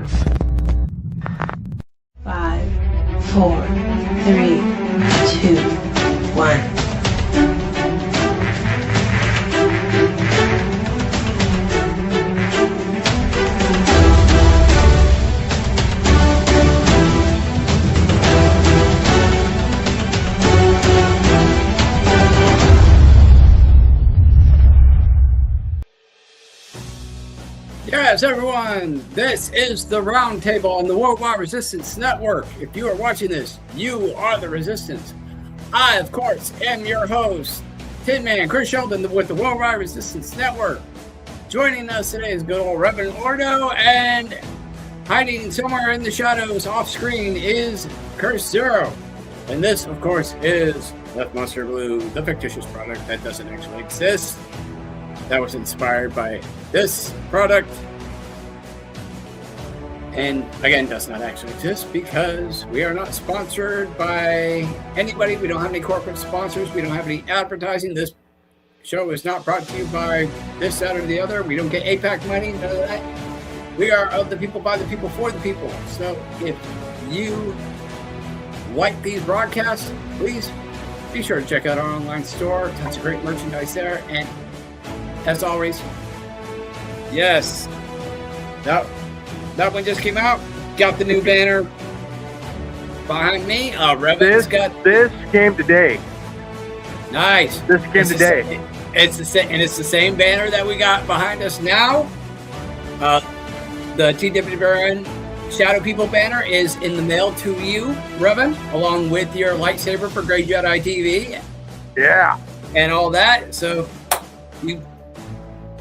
Resistance. 5, 4, 3, 2, 1. Yes, everyone, this is the Roundtable on the Worldwide Resistance Network. If you are watching this, you are the Resistance. I, of course, am your host, Tin Man Chris Sheldon with the Worldwide Resistance Network. Joining us today is good old Reverend Ordo, and hiding somewhere in the shadows off screen is Curse Zero. And this, of course, is Left Monster Blue, the fictitious product that doesn't actually exist. That was inspired by this product, and again does not actually exist because we are not sponsored by anybody. We don't have any corporate sponsors. We don't have any advertising. This show is not brought to you by this, that, or the other. We don't get APAC money, none of that. We are of the people, by the people, for the people. So if you like these broadcasts, please be sure to check out our online store. Tons of great merchandise there. And as always, yes, that one just came out. Got the new banner behind me. Revan's got this came today. Nice. This came today. It's the same banner that we got behind us now. The REALTWWRN Shadow People banner is in the mail to you, Revan, along with your lightsaber for Grey Jedi TV. Yeah. And all that. So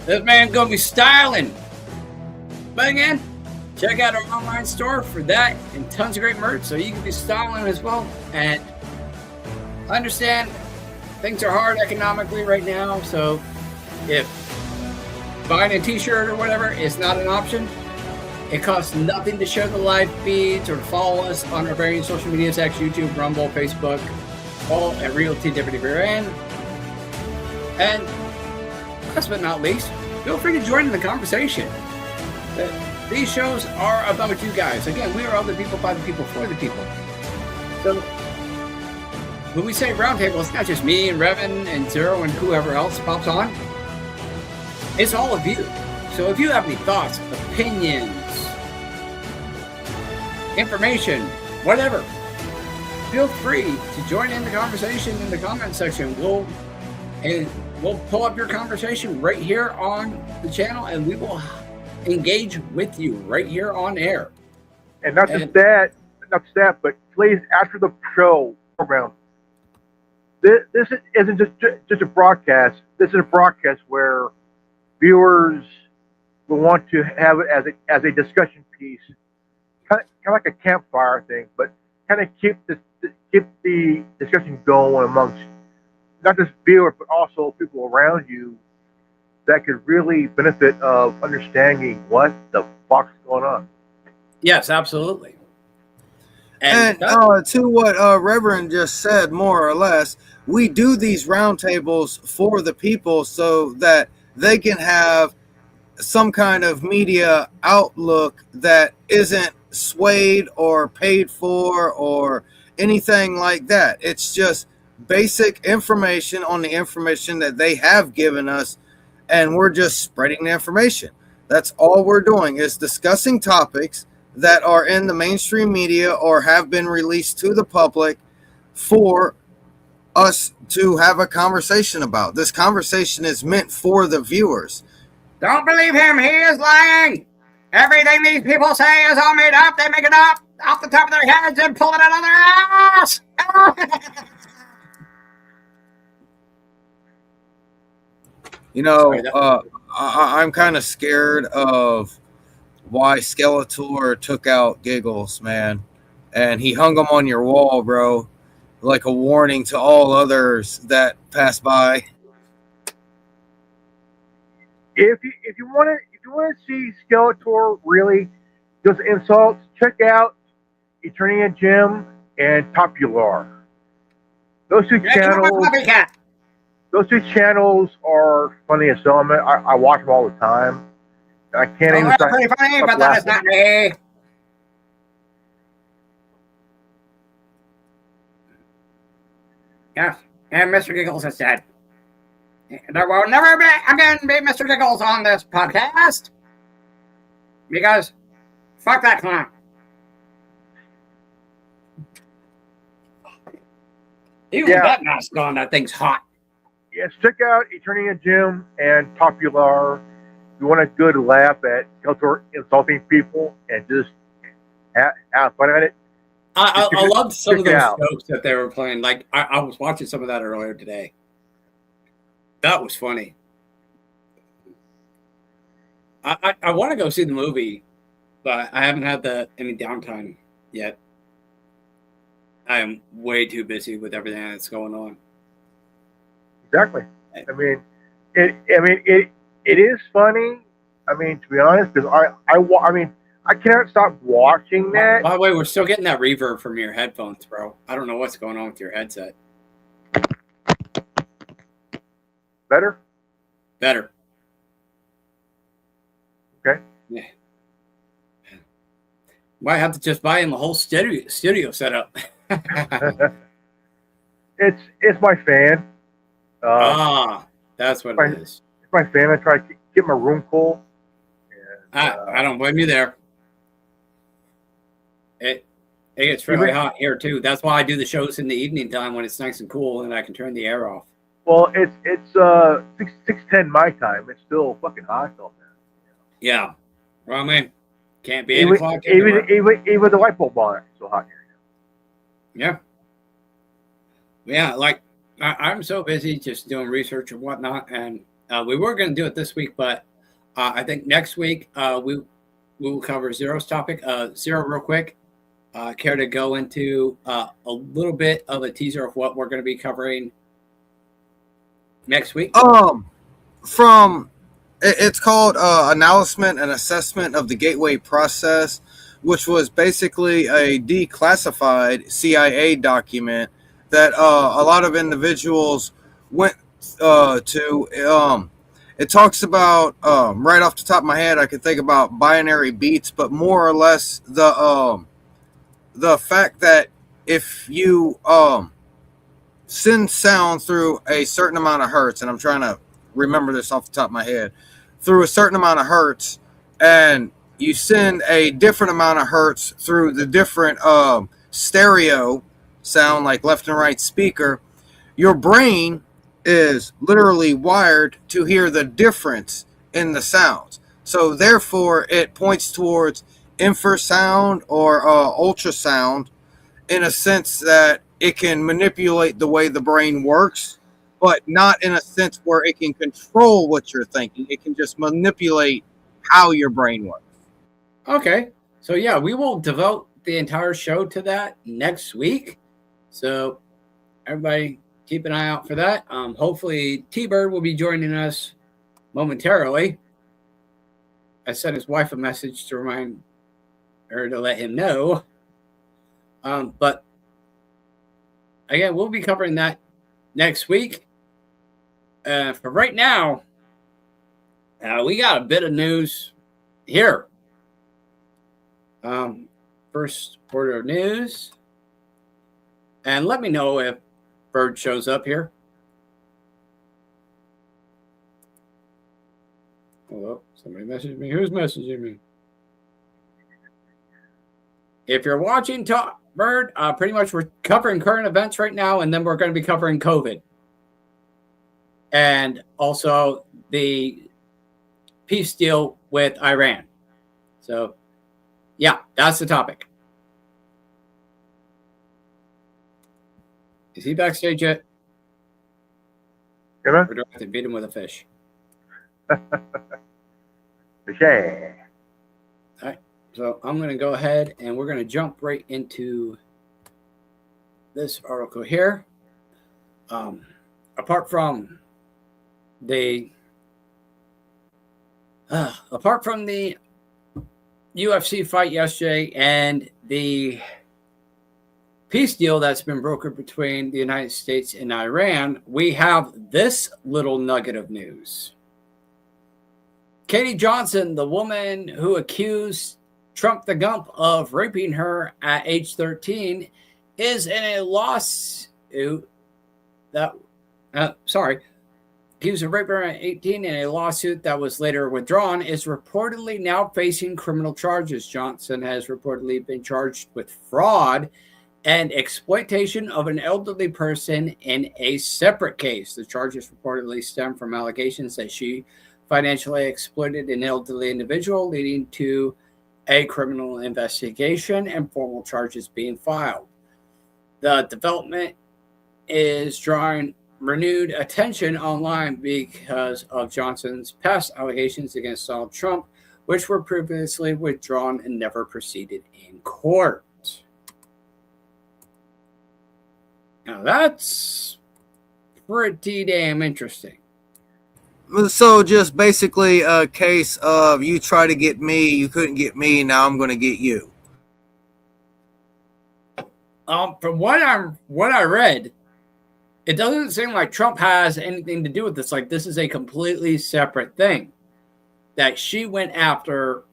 this man's gonna be styling. But again, check out our online store for that and tons of great merch so you can be styling as well. And I understand things are hard economically right now, so if buying a t-shirt or whatever is not an option, it costs nothing to share the live feeds or to follow us on our various social media sites, YouTube, Rumble, Facebook, all at REALTWWRN. And last but not least, feel free to join in the conversation. These shows are about you guys. Again, we are all the people, by the people, for the people. So when we say roundtable, it's not just me and Revan and Zero and whoever else pops on. It's all of you. So if you have any thoughts, opinions, information, whatever, feel free to join in the conversation in the comment section. We'll pull up your conversation right here on the channel, and we will engage with you right here on air. And not just that, but please, after the show program, this isn't just a broadcast. This is a broadcast where viewers will want to have it as a discussion piece, kind of like a campfire thing, but kind of keep the discussion going amongst not just viewers, but also people around you that could really benefit of understanding what the fuck's going on. Yes, absolutely. And to what Reverend just said, more or less, we do these roundtables for the people so that they can have some kind of media outlook that isn't swayed or paid for or anything like that. It's just basic information on the information that they have given us, and we're just spreading the information. That's all we're doing, is discussing topics that are in the mainstream media or have been released to the public for us to have a conversation about. This conversation is meant for the viewers. Don't believe him. He is lying. Everything these people say is all made up. They make it up off the top of their heads and pull it out of their ass. You know, I'm kind of scared of why Skeletor took out Giggles, man. And he hung them on your wall, bro, like a warning to all others that pass by. If you want to see Skeletor really just insults, check out Eternia Jim and Popular. Those two channels are funny as hell. I watch them all the time. I can't even. Pretty funny, but that is not me. Yes. And Mr. Giggles is dead. There will never be again be Mr. Giggles on this podcast. Because fuck that clown. Even with that mask on, that thing's hot. Yes, check out Eternia Gym and Popular. You want a good laugh at insulting people and just have fun at it. I loved some of those jokes that they were playing. Like I was watching some of that earlier today. That was funny. I want to go see the movie, but I haven't had any downtime yet. I am way too busy with everything that's going on. Exactly. I mean, it is funny. I mean, to be honest, because I cannot stop watching that. By the way, we're still getting that reverb from your headphones, bro. I don't know what's going on with your headset. Better? Better. Okay. Yeah. Might have to just buy in the whole studio setup. It's my fan. That's what it is. It's my fan. I try to get my room cool. And, I don't blame you there. It gets really hot here too. That's why I do the shows in the evening time when it's nice and cool and I can turn the air off. Well, it's 6:10 my time. It's still fucking hot though, man. Yeah. Well, I mean, can't be 8 o'clock. Even with the light bulb on, it's so hot here. Yeah. Yeah, like I'm so busy just doing research and whatnot, and we were going to do it this week, but I think next week we will cover Zero's topic. Zero, real quick, care to go into a little bit of a teaser of what we're going to be covering next week? It's called Announcement and Assessment of the Gateway Process, which was basically a declassified CIA document that a lot of individuals went to. It talks about, right off the top of my head, I could think about binary beats, but more or less the fact that if you send sound through a certain amount of hertz, and I'm trying to remember this off the top of my head, through a certain amount of hertz, and you send a different amount of hertz through the different stereo sound, like left and right speaker, your brain is literally wired to hear the difference in the sounds. So therefore, it points towards infrasound or ultrasound in a sense that it can manipulate the way the brain works, but not in a sense where it can control what you're thinking. It can just manipulate how your brain works. Okay. So, yeah, we will devote the entire show to that next week. So, everybody keep an eye out for that. Hopefully, T-Bird will be joining us momentarily. I sent his wife a message to remind her to let him know. But, again, we'll be covering that next week. For right now, we got a bit of news here. First order of news. And let me know if Bird shows up here. Hello, somebody messaged me. Who's messaging me? If you're watching Bird, pretty much we're covering current events right now, and then we're going to be covering COVID. And also the peace deal with Iran. So, yeah, that's the topic. Is he backstage yet? Yeah. Or do I have to beat him with a fish? Yeah. All right. So I'm going to go ahead and we're going to jump right into this article here. Apart from the UFC fight yesterday and the peace deal that's been brokered between the United States and Iran, we have this little nugget of news. Katie Johnson, the woman who accused Trump the Gump of raping her at age 13, is in a lawsuit accused of rape at 18 in a lawsuit that was later withdrawn, is reportedly now facing criminal charges. Johnson has reportedly been charged with fraud and exploitation of an elderly person in a separate case. The charges reportedly stem from allegations that she financially exploited an elderly individual, leading to a criminal investigation and formal charges being filed. The development is drawing renewed attention online because of Johnson's past allegations against Donald Trump, which were previously withdrawn and never proceeded in court. Now that's pretty damn interesting. So just basically a case of you try to get me, you couldn't get me, now I'm going to get you. From what I read, it doesn't seem like Trump has anything to do with this. Like, this is a completely separate thing that she went after.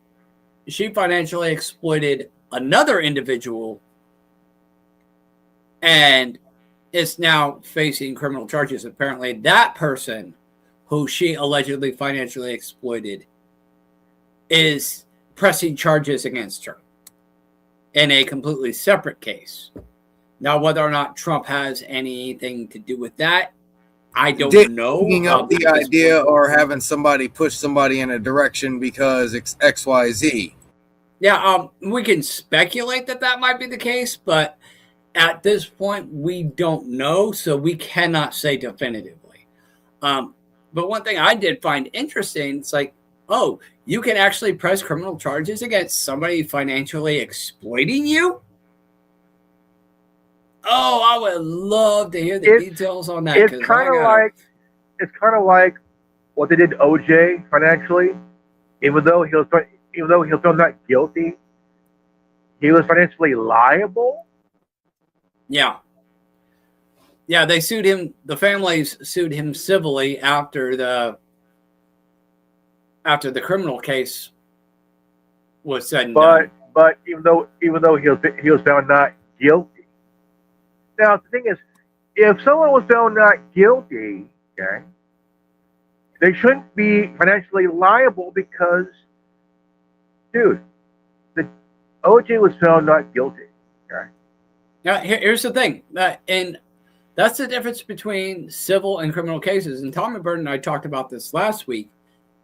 She financially exploited another individual and is now facing criminal charges. Apparently, that person who she allegedly financially exploited is pressing charges against her in a completely separate case. Now, whether or not Trump has anything to do with that, I don't know. Digging up the idea or having somebody push somebody in a direction because it's XYZ. Yeah, we can speculate that might be the case, but at this point, we don't know, so we cannot say definitively. But one thing I did find interesting, it's like, oh, you can actually press criminal charges against somebody financially exploiting you? Oh, I would love to hear the details on that. It's kind of like what they did to OJ financially. Even though he was found not guilty, he was financially liable. Yeah. Yeah, they sued him. The families sued him civilly after the criminal case was said and done. But even though he was found not guilty. Now the thing is, if someone was found not guilty, okay, they shouldn't be financially liable because, dude, the OJ was found not guilty. Okay. Now here's the thing, and that's the difference between civil and criminal cases. And Tommy Bird and I talked about this last week,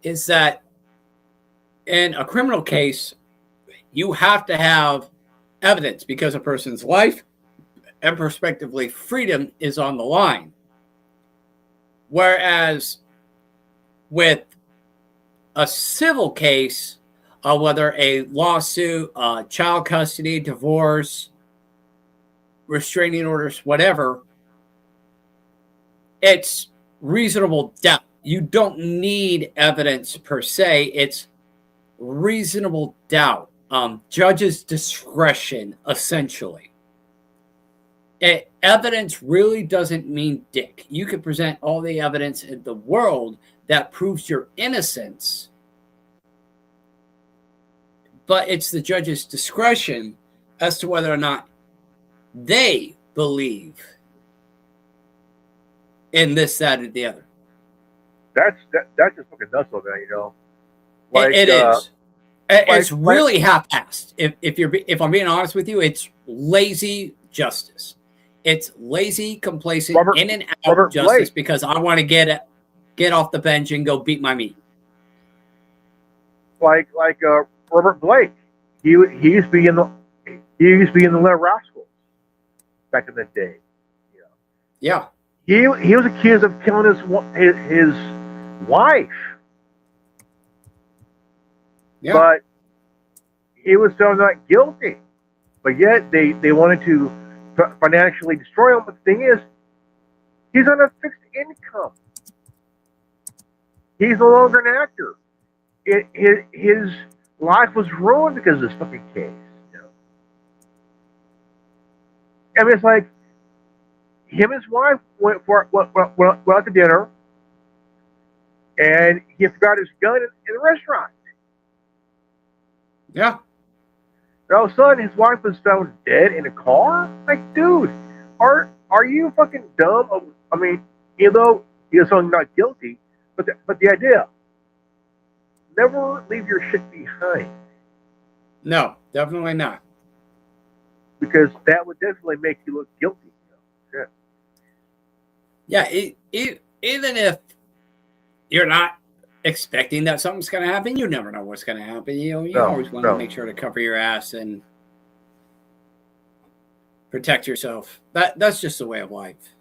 is that in a criminal case, you have to have evidence because a person's life and prospectively freedom is on the line. Whereas with a civil case, whether a lawsuit, child custody, divorce, restraining orders, whatever, it's reasonable doubt. You don't need evidence per se. It's reasonable doubt. Judge's discretion, essentially. Evidence really doesn't mean dick. You can present all the evidence in the world that proves your innocence, but it's the judge's discretion as to whether or not they believe in this, that, or the other. That's just fucking nuts, though, man. You know, it is. It's really half-assed. If I'm being honest with you, it's lazy justice. It's lazy, complacent, in and out justice because I want to get off the bench and go beat my meat. Like Robert Blake, he used to be in the Little Rascals back in the day. Yeah. He was accused of killing his wife. Yeah. But he was found not guilty. But yet they wanted to financially destroy him. But the thing is, he's on a fixed income. He's no longer an actor. His life was ruined because of this fucking case. You know? I mean, it's like him and his wife went out to dinner, and he forgot his gun in the restaurant. Yeah. And all of a sudden, his wife was found dead in a car. Like, dude, are you fucking dumb I mean, even though he is not guilty, but the idea, never leave your shit behind. No, definitely not. Because that would definitely make you look guilty. Yeah, even if you're not expecting that something's going to happen, you never know what's going to happen. You always want to make sure to cover your ass and protect yourself. That's just the way of life.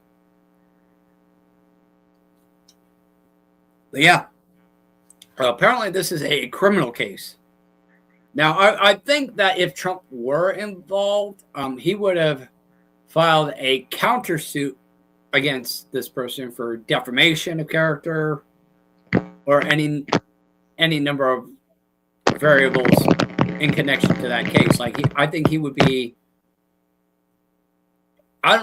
But yeah, apparently this is a criminal case. Now, I think that if Trump were involved, he would have filed a countersuit against this person for defamation of character or any number of variables in connection to that case. Like, I don't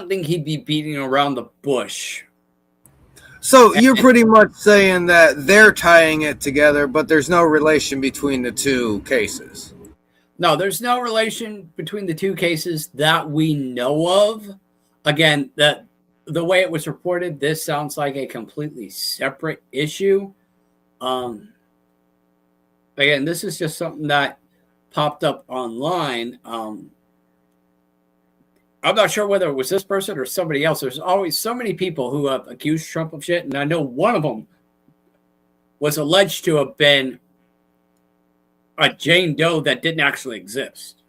think he'd be beating around the bush. So you're pretty much saying that they're tying it together, but there's no relation between the two cases. No, there's no relation between the two cases that we know of. Again, the way it was reported, this sounds like a completely separate issue. Again, this is just something that popped up online. I'm not sure whether it was this person or somebody else. There's always so many people who have accused Trump of shit, and I know one of them was alleged to have been a Jane Doe that didn't actually exist.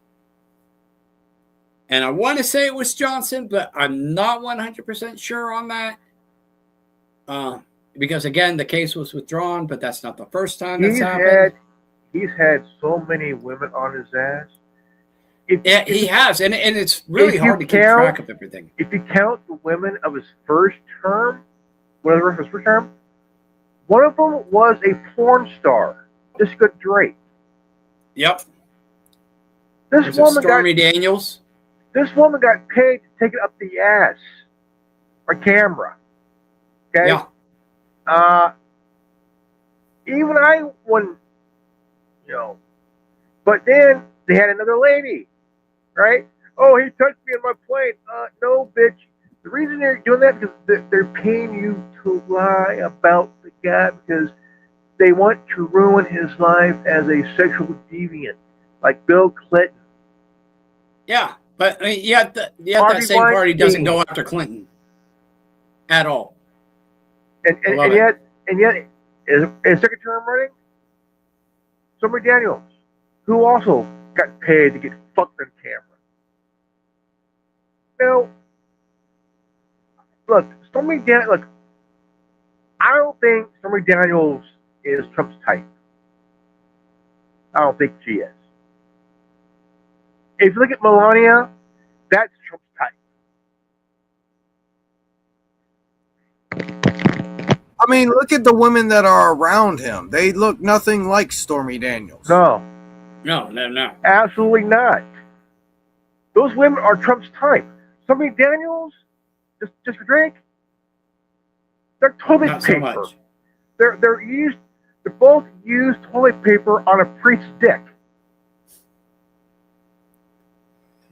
And I want to say it was Johnson, but I'm not 100% sure on that. Because, again, the case was withdrawn, but that's not the first time that's happened. He's had so many women on his ass. He has, and it's really hard to keep track of everything. If you count the women of his first term, one of them was a porn star, Jessica Drake. Yep. This woman Stormy Daniels. This woman got paid to take it up the ass on camera. Okay? Yeah. Even I wouldn't, But then they had another lady, right? Oh, he touched me on my plane. No, bitch. The reason they're doing that is because they're paying you to lie about the guy because they want to ruin his life as a sexual deviant, like Bill Clinton. Yeah. But yet that same party doesn't go after Clinton at all. And yet, is second term running? Stormy Daniels, who also got paid to get fucked on camera. Now, look, I don't think Stormy Daniels is Trump's type. I don't think she is. If you look at Melania, that's Trump's type. I mean, look at the women that are around him. They look nothing like Stormy Daniels. No. No. Absolutely not. Those women are Trump's type. Stormy Daniels, just for drink, they're toilet paper. So much. They're both used toilet paper on a priest's dick.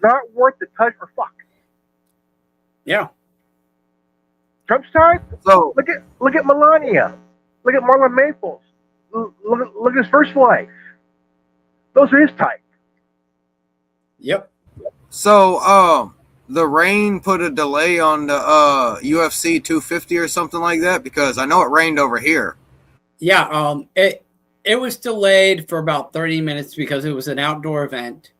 Not worth the touch or fuck. Yeah. Trump's type? So look at Melania. Look at Marlon Maples. Look at his first wife. Those are his type. Yep. So the rain put a delay on the UFC 250 or something like that, because I know it rained over here. Yeah, it was delayed for about 30 minutes because it was an outdoor event.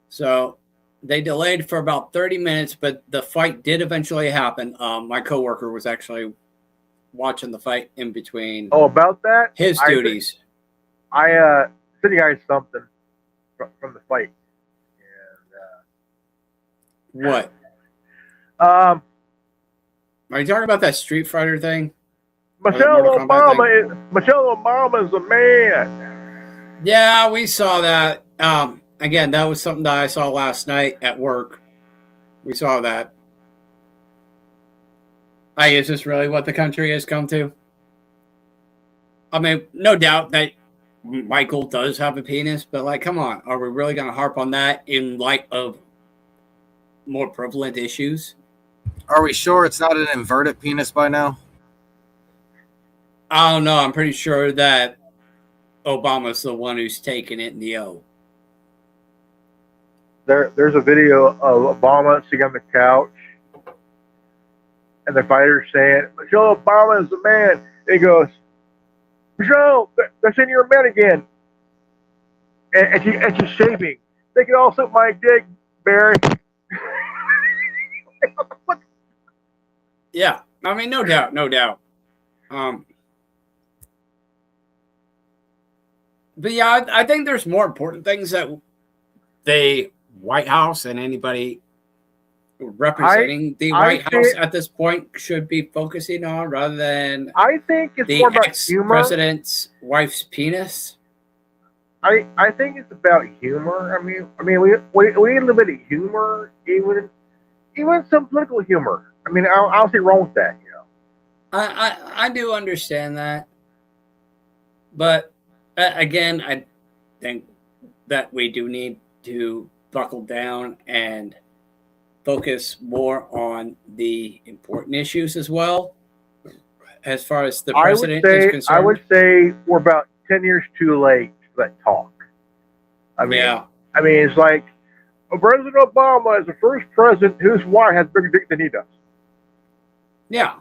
So they delayed for about 30 minutes, but the fight did eventually happen. My coworker was actually watching the fight in between. Oh, about that? His duties. I sent you guys something from the fight. And what? Are you talking about that Street Fighter thing? Michelle Obama is a man. Yeah, we saw that. Again, that was something that I saw last night at work. We saw that. Is this really what the country has come to? I mean, no doubt that Michael does have a penis, but come on, are we really going to harp on that in light of more prevalent issues? Are we sure it's not an inverted penis by now? I don't know. I'm pretty sure that Obama's the one who's taking it in the O. There's a video of Obama sitting on the couch, and the fighter's saying, Michelle Obama is the man. And he goes, Michelle, they're saying you're a man again. And she's shaving. They can all suck my dick, Barry. Yeah, I mean, no doubt, no doubt. But yeah, I think there's more important things that the White House and anybody representing the White House at this point should be focusing on, rather than I think it's the more about humor. Ex-president's wife's penis. I think it's about humor. I mean, we need a little bit of humor, even some political humor. I mean, I don't see wrong with that. You know, I do understand that, but again, I think that we do need to buckle down and focus more on the important issues as well. As far as the president is concerned, I would say we're about 10 years too late for that talk. I mean, yeah. I mean, it's like President Obama is the first president whose wife has bigger dick than he does. Yeah.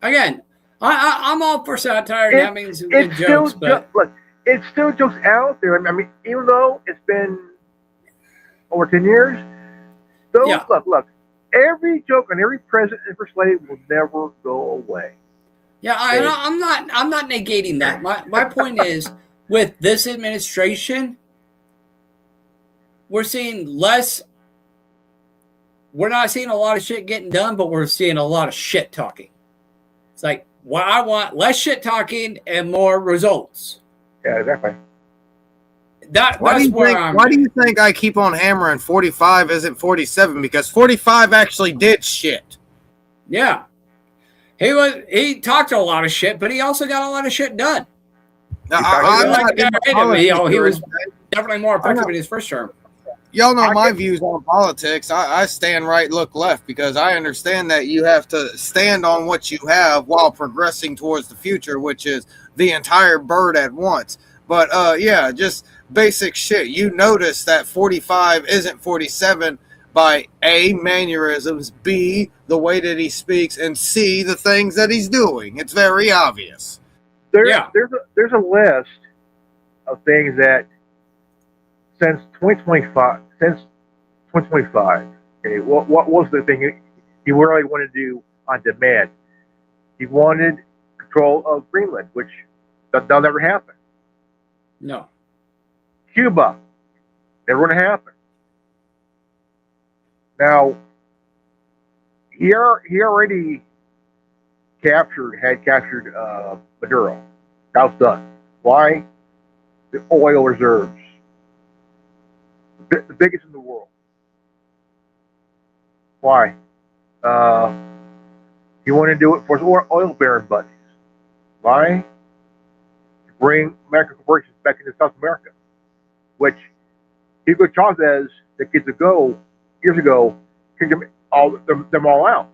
Again, I'm all for satire and having some good jokes, but look, it's still jokes out there. I mean, even though it's been over 10 years, those look, every joke on every president and first lady will never go away. Yeah, I'm not negating that. My point is, with this administration, we're seeing less. We're not seeing a lot of shit getting done, but we're seeing a lot of shit talking. It's like, well, I want less shit talking and more results. Yeah, exactly. Why do you think I keep on hammering 45 isn't 47? Because 45 actually did shit. Yeah. He talked a lot of shit, but he also got a lot of shit done. He was definitely more effective in his first term. Y'all know my views on politics. I stand right, look left, because I understand that you have to stand on what you have while progressing towards the future, which is the entire bird at once. But yeah, just basic shit. You notice that 45 isn't 47 by A, mannerisms, B, the way that he speaks, and C, the things that he's doing. It's very obvious. There's a list of things that since 2025, okay, what was the thing he really wanted to do on demand? He wanted control of Greenland, which that'll never happen. No. Cuba, never going to happen. Now, he already had captured Maduro. That was done. Why? The oil reserves. The biggest in the world. Why? He wanted to do it for his oil baron buddies. Why? To bring American corporations back into South America, which Hugo Chavez, decades ago, years ago, kicked them all out.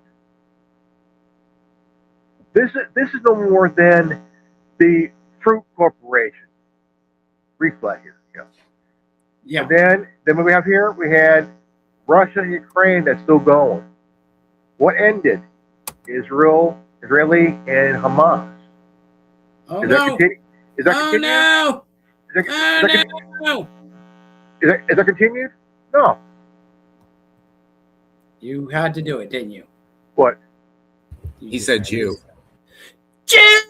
This is no more than the Fruit Corporation. Reflect here. Yeah. And then what we have here, we had Russia and Ukraine that's still going. What ended? Israeli and Hamas. Oh, is no. Is that continued? No. Is that continued? No. You had to do it, didn't you? What? He said Jew. Cheers!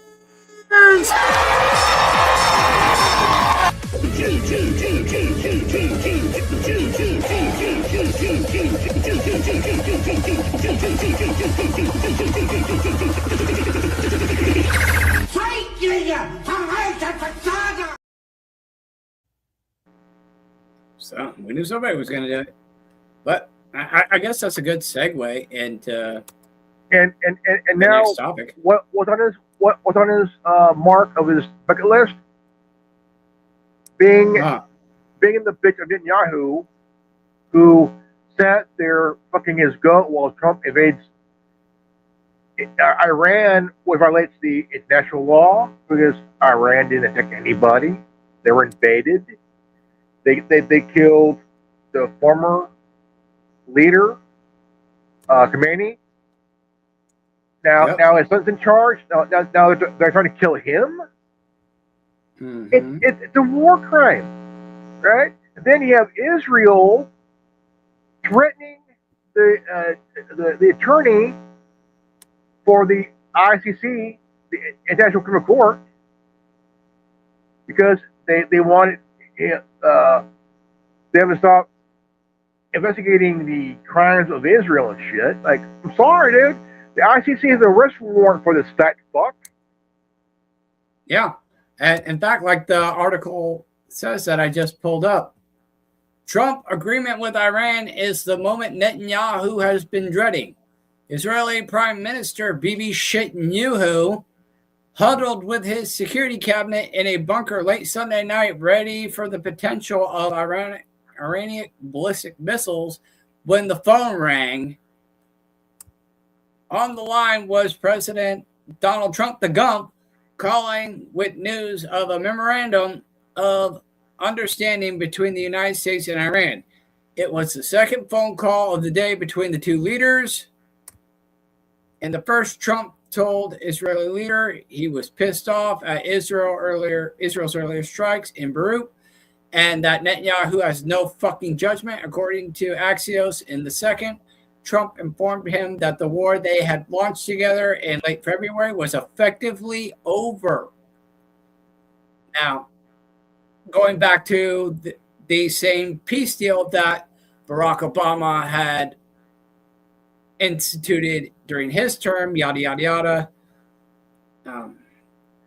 So we knew somebody was going to do it, but I guess that's a good segue into and the now next topic. What's on his mark of his bucket list? Being the bitch of Netanyahu, who sat there fucking his goat while Trump invades Iran violates the international law because Iran didn't attack anybody. They were invaded. They killed the former leader, Khomeini. Now his son's in charge. Now they're trying to kill him. Mm-hmm. It's a war crime, right? And then you have Israel threatening the attorney for the ICC, the International Criminal Court, because they wanted them to stop investigating the crimes of Israel and shit. Like, I'm sorry, dude. The ICC has an arrest warrant for this fat fuck. Yeah. And in fact, like the article says that I just pulled up, Trump agreement with Iran is the moment Netanyahu has been dreading. Israeli Prime Minister Bibi Netanyahu huddled with his security cabinet in a bunker late Sunday night, ready for the potential of Iranian ballistic missiles when the phone rang. On the line was President Donald Trump, the Gump, calling with news of a memorandum of understanding between the United States and Iran. It was the second phone call of the day between the two leaders. In the first, Trump told Israeli leader he was pissed off at Israel's earlier strikes in Beirut, and that Netanyahu has no fucking judgment, according to Axios. In the second, Trump informed him that the war they had launched together in late February was effectively over. Now, going back to the same peace deal that Barack Obama had instituted during his term, yada, yada, yada.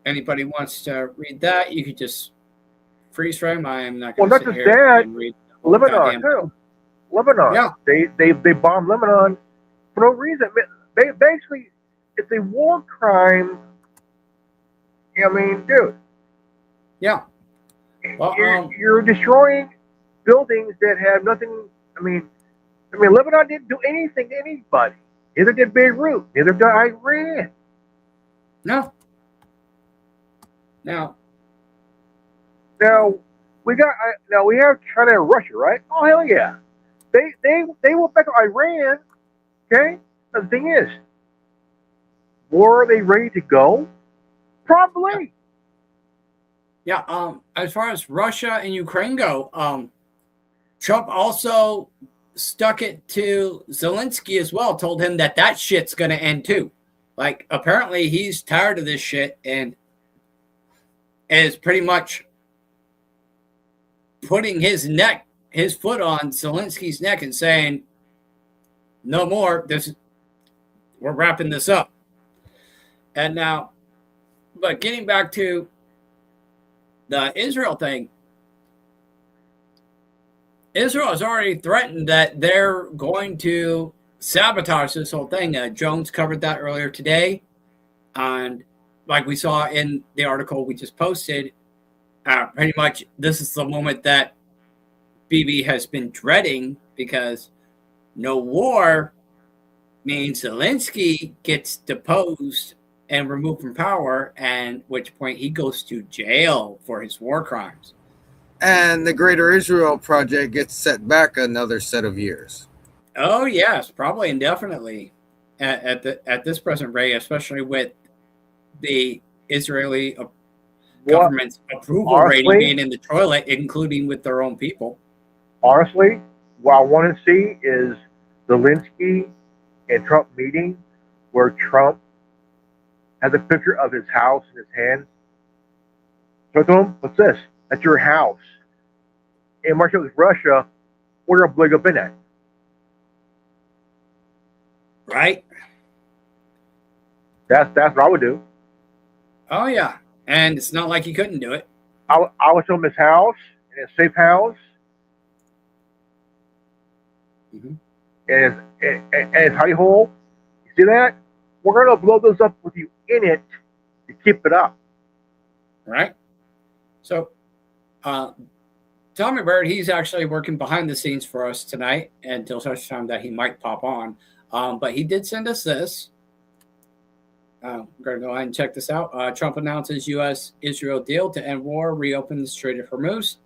Anybody wants to read that, you could just freeze frame. I am not going to sit here and read Lebanon, too. Lebanon. Yeah. They bombed Lebanon for no reason. Basically, it's a war crime. I mean, dude. Yeah. Well, you're destroying buildings that have nothing. I mean, Lebanon didn't do anything to anybody. Neither did Beirut. Neither did Iran. No. Now we have China and Russia, right? Oh, hell yeah. They will back Iran. Okay. But the thing is, are they ready to go? Probably. Yeah. As far as Russia and Ukraine go, Trump also stuck it to Zelensky as well, told him that shit's going to end too. Like, apparently he's tired of this shit and is pretty much putting his foot on Zelensky's neck and saying, no more, we're wrapping this up. And now, but getting back to the Israel thing, Israel has already threatened that they're going to sabotage this whole thing. Jones covered that earlier today. And like we saw in the article we just posted, pretty much this is the moment that Bibi has been dreading, because no war means Zelensky gets deposed and removed from power, and which point he goes to jail for his war crimes. And the Greater Israel Project gets set back another set of years. Oh yes, probably indefinitely at this present rate, especially with the Israeli government's approval rating being in the toilet, including with their own people. Honestly, what I want to see is Zelensky and Trump meeting, where Trump has a picture of his house in his hand. So to him, what's this? That's your house. And march up with Russia, we're going to blow up in it. Right? That's what I would do. Oh, yeah. And it's not like he couldn't do it. I would show him his house, and his safe house, and his hidey hole. You see that? We're going to blow those up with you in it to keep it up. Right? So, Tommy Bird, he's actually working behind the scenes for us tonight until such time that he might pop on. But he did send us this. We're going to go ahead and check this out. Trump announces U.S.-Israel deal to end war, reopen the Strait of Hormuz.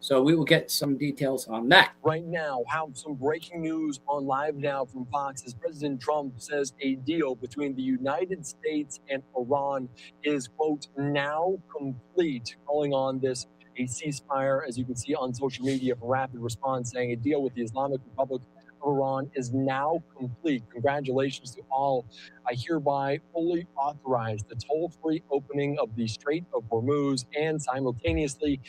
So we will get some details on that. Right now, have some breaking news on Live Now from Fox as President Trump says a deal between the United States and Iran is, quote, now complete, calling on this a ceasefire, as you can see on social media, for rapid response, saying a deal with the Islamic Republic of Iran is now complete. Congratulations to all. I hereby fully authorize the toll-free opening of the Strait of Hormuz and simultaneously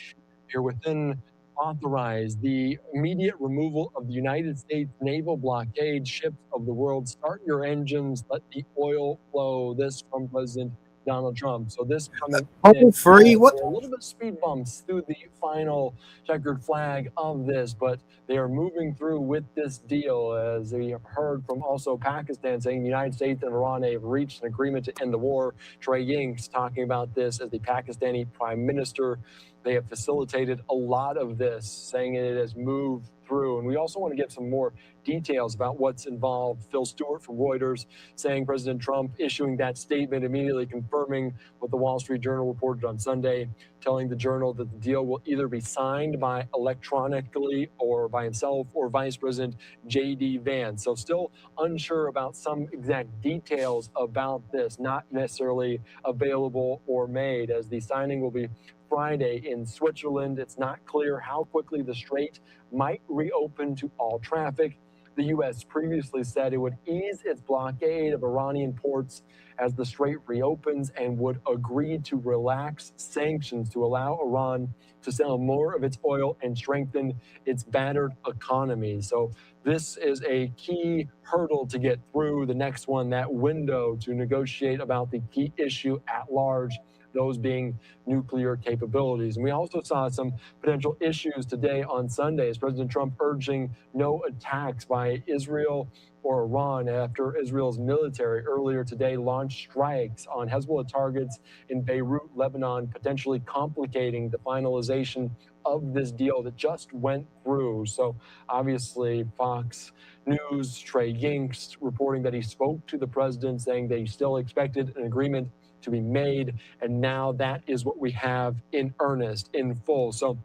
here within authorize the immediate removal of the United States naval blockade ships of the world. Start your engines, let the oil flow. This from President Donald Trump. So this coming in, free. What? A little bit of speed bumps through the final checkered flag of this, but they are moving through with this deal, as we have heard from also Pakistan saying the United States and Iran have reached an agreement to end the war. Trey Ying's talking about this as the Pakistani Prime Minister. They have facilitated a lot of this, saying it has moved through. And we also want to get some more details about what's involved. Phil Stewart from Reuters saying President Trump issuing that statement, immediately confirming what the Wall Street Journal reported on Sunday, telling the Journal that the deal will either be signed by electronically or by himself or Vice President J.D. Vance. So still unsure about some exact details about this, not necessarily available or made, as the signing will be Friday in Switzerland. It's not clear how quickly the strait might reopen to all traffic. The U.S. previously said it would ease its blockade of Iranian ports as the strait reopens and would agree to relax sanctions to allow Iran to sell more of its oil and strengthen its battered economy. So this is a key hurdle to get through. The next one, that window to negotiate about the key issue at large, those being nuclear capabilities. And we also saw some potential issues today on Sunday as President Trump urging no attacks by Israel or Iran after Israel's military earlier today launched strikes on Hezbollah targets in Beirut, Lebanon, potentially complicating the finalization of this deal that just went through. So obviously Fox News, Trey Ying's reporting that he spoke to the president saying they still expected an agreement to be made, and now that is what we have in earnest, in full. So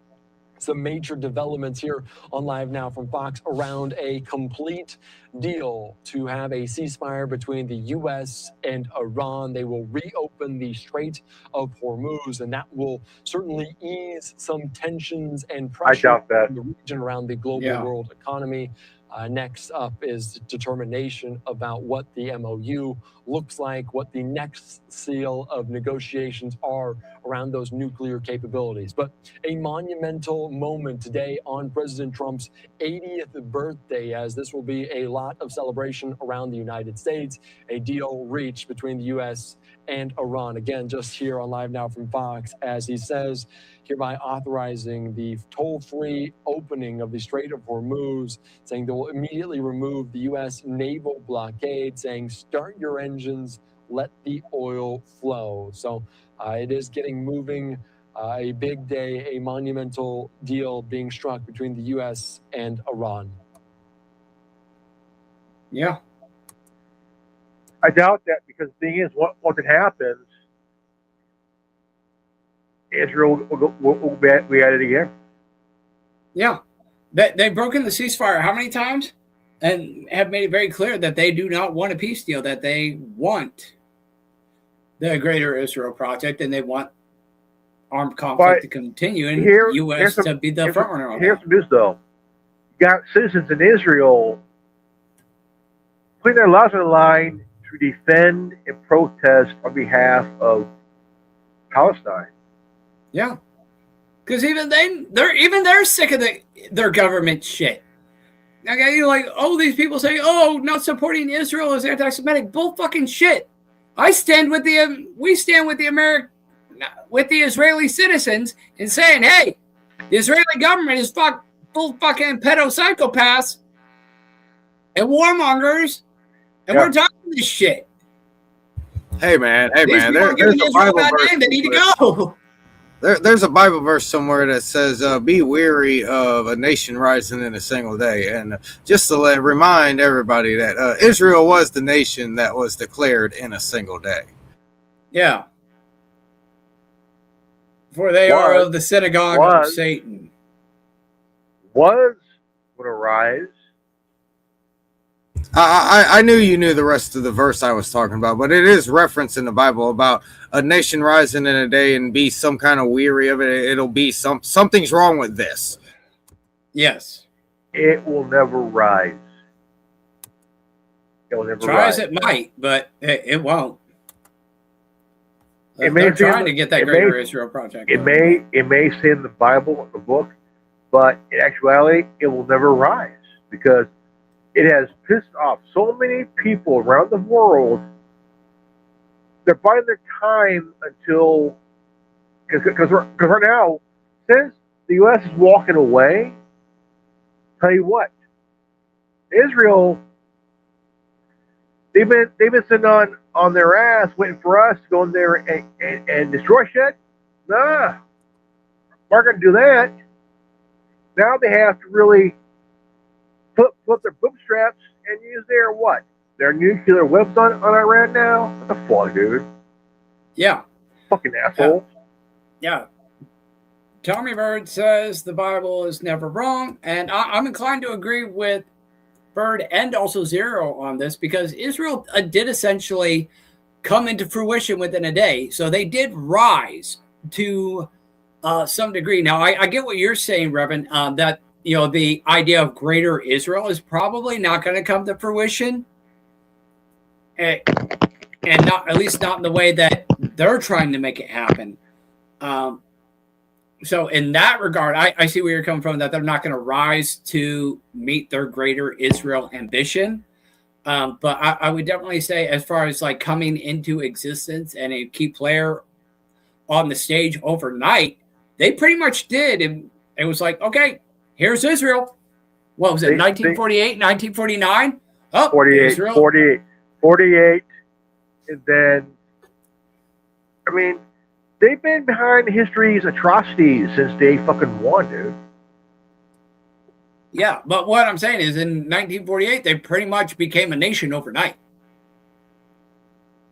some major developments here on Live Now from Fox around a complete deal to have a ceasefire between the U.S. and Iran. They will reopen the Strait of Hormuz, and that will certainly ease some tensions and pressure in the region around the global world economy. Next up is determination about what the MOU looks like, what the next seal of negotiations are around those nuclear capabilities. But a monumental moment today on President Trump's 80th birthday, as this will be a lot of celebration around the United States, a deal reached between the U.S. and Iran. Again, just here on Live Now from Fox, as he says, hereby authorizing the toll-free opening of the Strait of Hormuz, saying they will immediately remove the U.S. naval blockade, saying start your engines, let the oil flow. So it is getting moving, a big day, a monumental deal being struck between the U.S. and Iran. Yeah. I doubt that, because the thing is, once it happens, Israel will be at it again. Yeah. They've broken the ceasefire how many times? And have made it very clear that they do not want a peace deal, that they want the Greater Israel Project, and they want armed conflict to continue, and U.S. to be the front runner on that. Here's the news, though. You got citizens in Israel putting their lives on the line to defend and protest on behalf of Palestine. Yeah, because even they're sick of their government shit. Okay, you're like, oh, these people say, oh, not supporting Israel is anti-Semitic. Bull fucking shit. We stand with the Israeli citizens in saying, hey, the Israeli government is full fucking pedo-psychopaths and warmongers, and we're talking this shit. Hey man, there's a Bible verse. They need to go. There's a Bible verse somewhere that says, be weary of a nation rising in a single day. And just to remind everybody that Israel was the nation that was declared in a single day. Yeah. For they are of the synagogue of Satan. Was going to rise. I knew you knew the rest of the verse I was talking about, but it is referenced in the Bible about a nation rising in a day and be some kind of weary of it. It'll be something's wrong with this. Yes. It will never rise. It will never Try rise. as it might, but it won't. They're trying to get that Greater Israel Project. It may say in the Bible, the book, but in actuality, it will never rise because it has pissed off so many people around the world. They're biding their time until, because right now, since the U.S. is walking away, tell you what, Israel, they've been sitting on their ass waiting for us to go in there and destroy shit. Nah, we're not going to do that. Now they have to really put their bootstraps and use their what? Their nuclear weapons on Iran now? What the fuck, dude? Yeah. Fucking asshole. Yeah. Tommy Bird says the Bible is never wrong, and I'm inclined to agree with Bird and also Zero on this because Israel did essentially come into fruition within a day. So they did rise to some degree. Now, I get what you're saying, Reverend, that the idea of Greater Israel is probably not going to come to fruition, and not at least not in the way that they're trying to make it happen. So in that regard, I see where you're coming from, that they're not going to rise to meet their Greater Israel ambition. But I would definitely say, as far as like coming into existence and a key player on the stage overnight, they pretty much did. And it was like, okay, here's Israel. What was it, 1948, 1949? Oh, 48, Israel. 48. And then, I mean, they've been behind history's atrocities since day fucking one, dude. Yeah, but what I'm saying is in 1948, they pretty much became a nation overnight.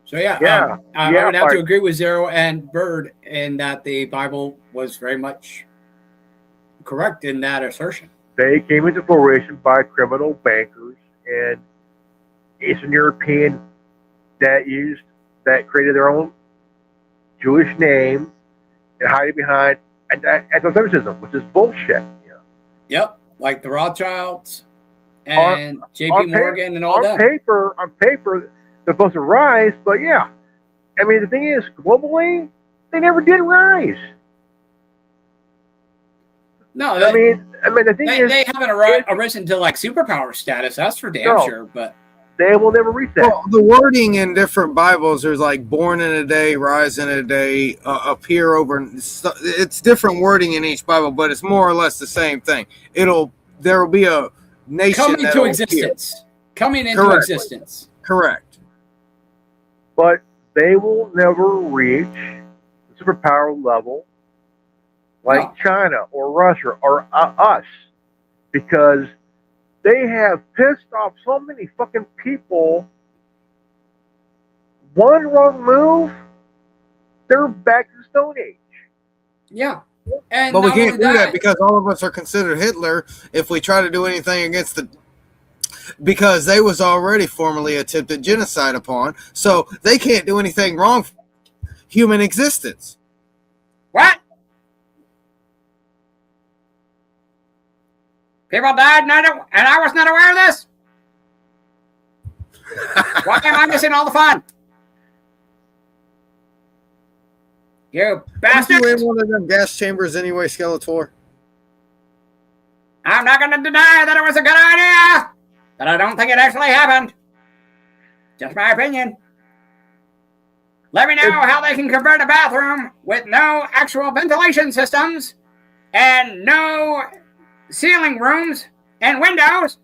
So, I would have to agree with Zero and Bird in that the Bible was very much correct in that assertion. They came into fruition by criminal bankers and Eastern European that created their own Jewish name and hiding behind anti-Semitism, which is bullshit. Yep, like the Rothschilds and J.P. Morgan and all that. On paper, they're supposed to rise, but yeah. I mean, the thing is, globally, they never did rise. No, I mean, the thing is, they haven't arisen to like superpower status. That's for damn sure. But they will never reach that. Well, the wording in different Bibles, there's like born in a day, rise in a day, appear over. It's different wording in each Bible, but it's more or less the same thing. There will be a nation coming into existence. Coming into existence. Correct. But they will never reach the superpower level like China or Russia or us, because they have pissed off so many fucking people. One wrong move, they're back to the Stone Age. Yeah. But we can't do that because all of us are considered Hitler if we try to do anything against because they was already formally attempted genocide upon, so they can't do anything wrong for human existence. What? People died and I was not aware of this? Why am I missing all the fun? You bastard! You in one of them gas chambers anyway, Skeletor? I'm not going to deny that it was a good idea, but I don't think it actually happened. Just my opinion. Let me know how they can convert a bathroom with no actual ventilation systems and no ceiling rooms and windows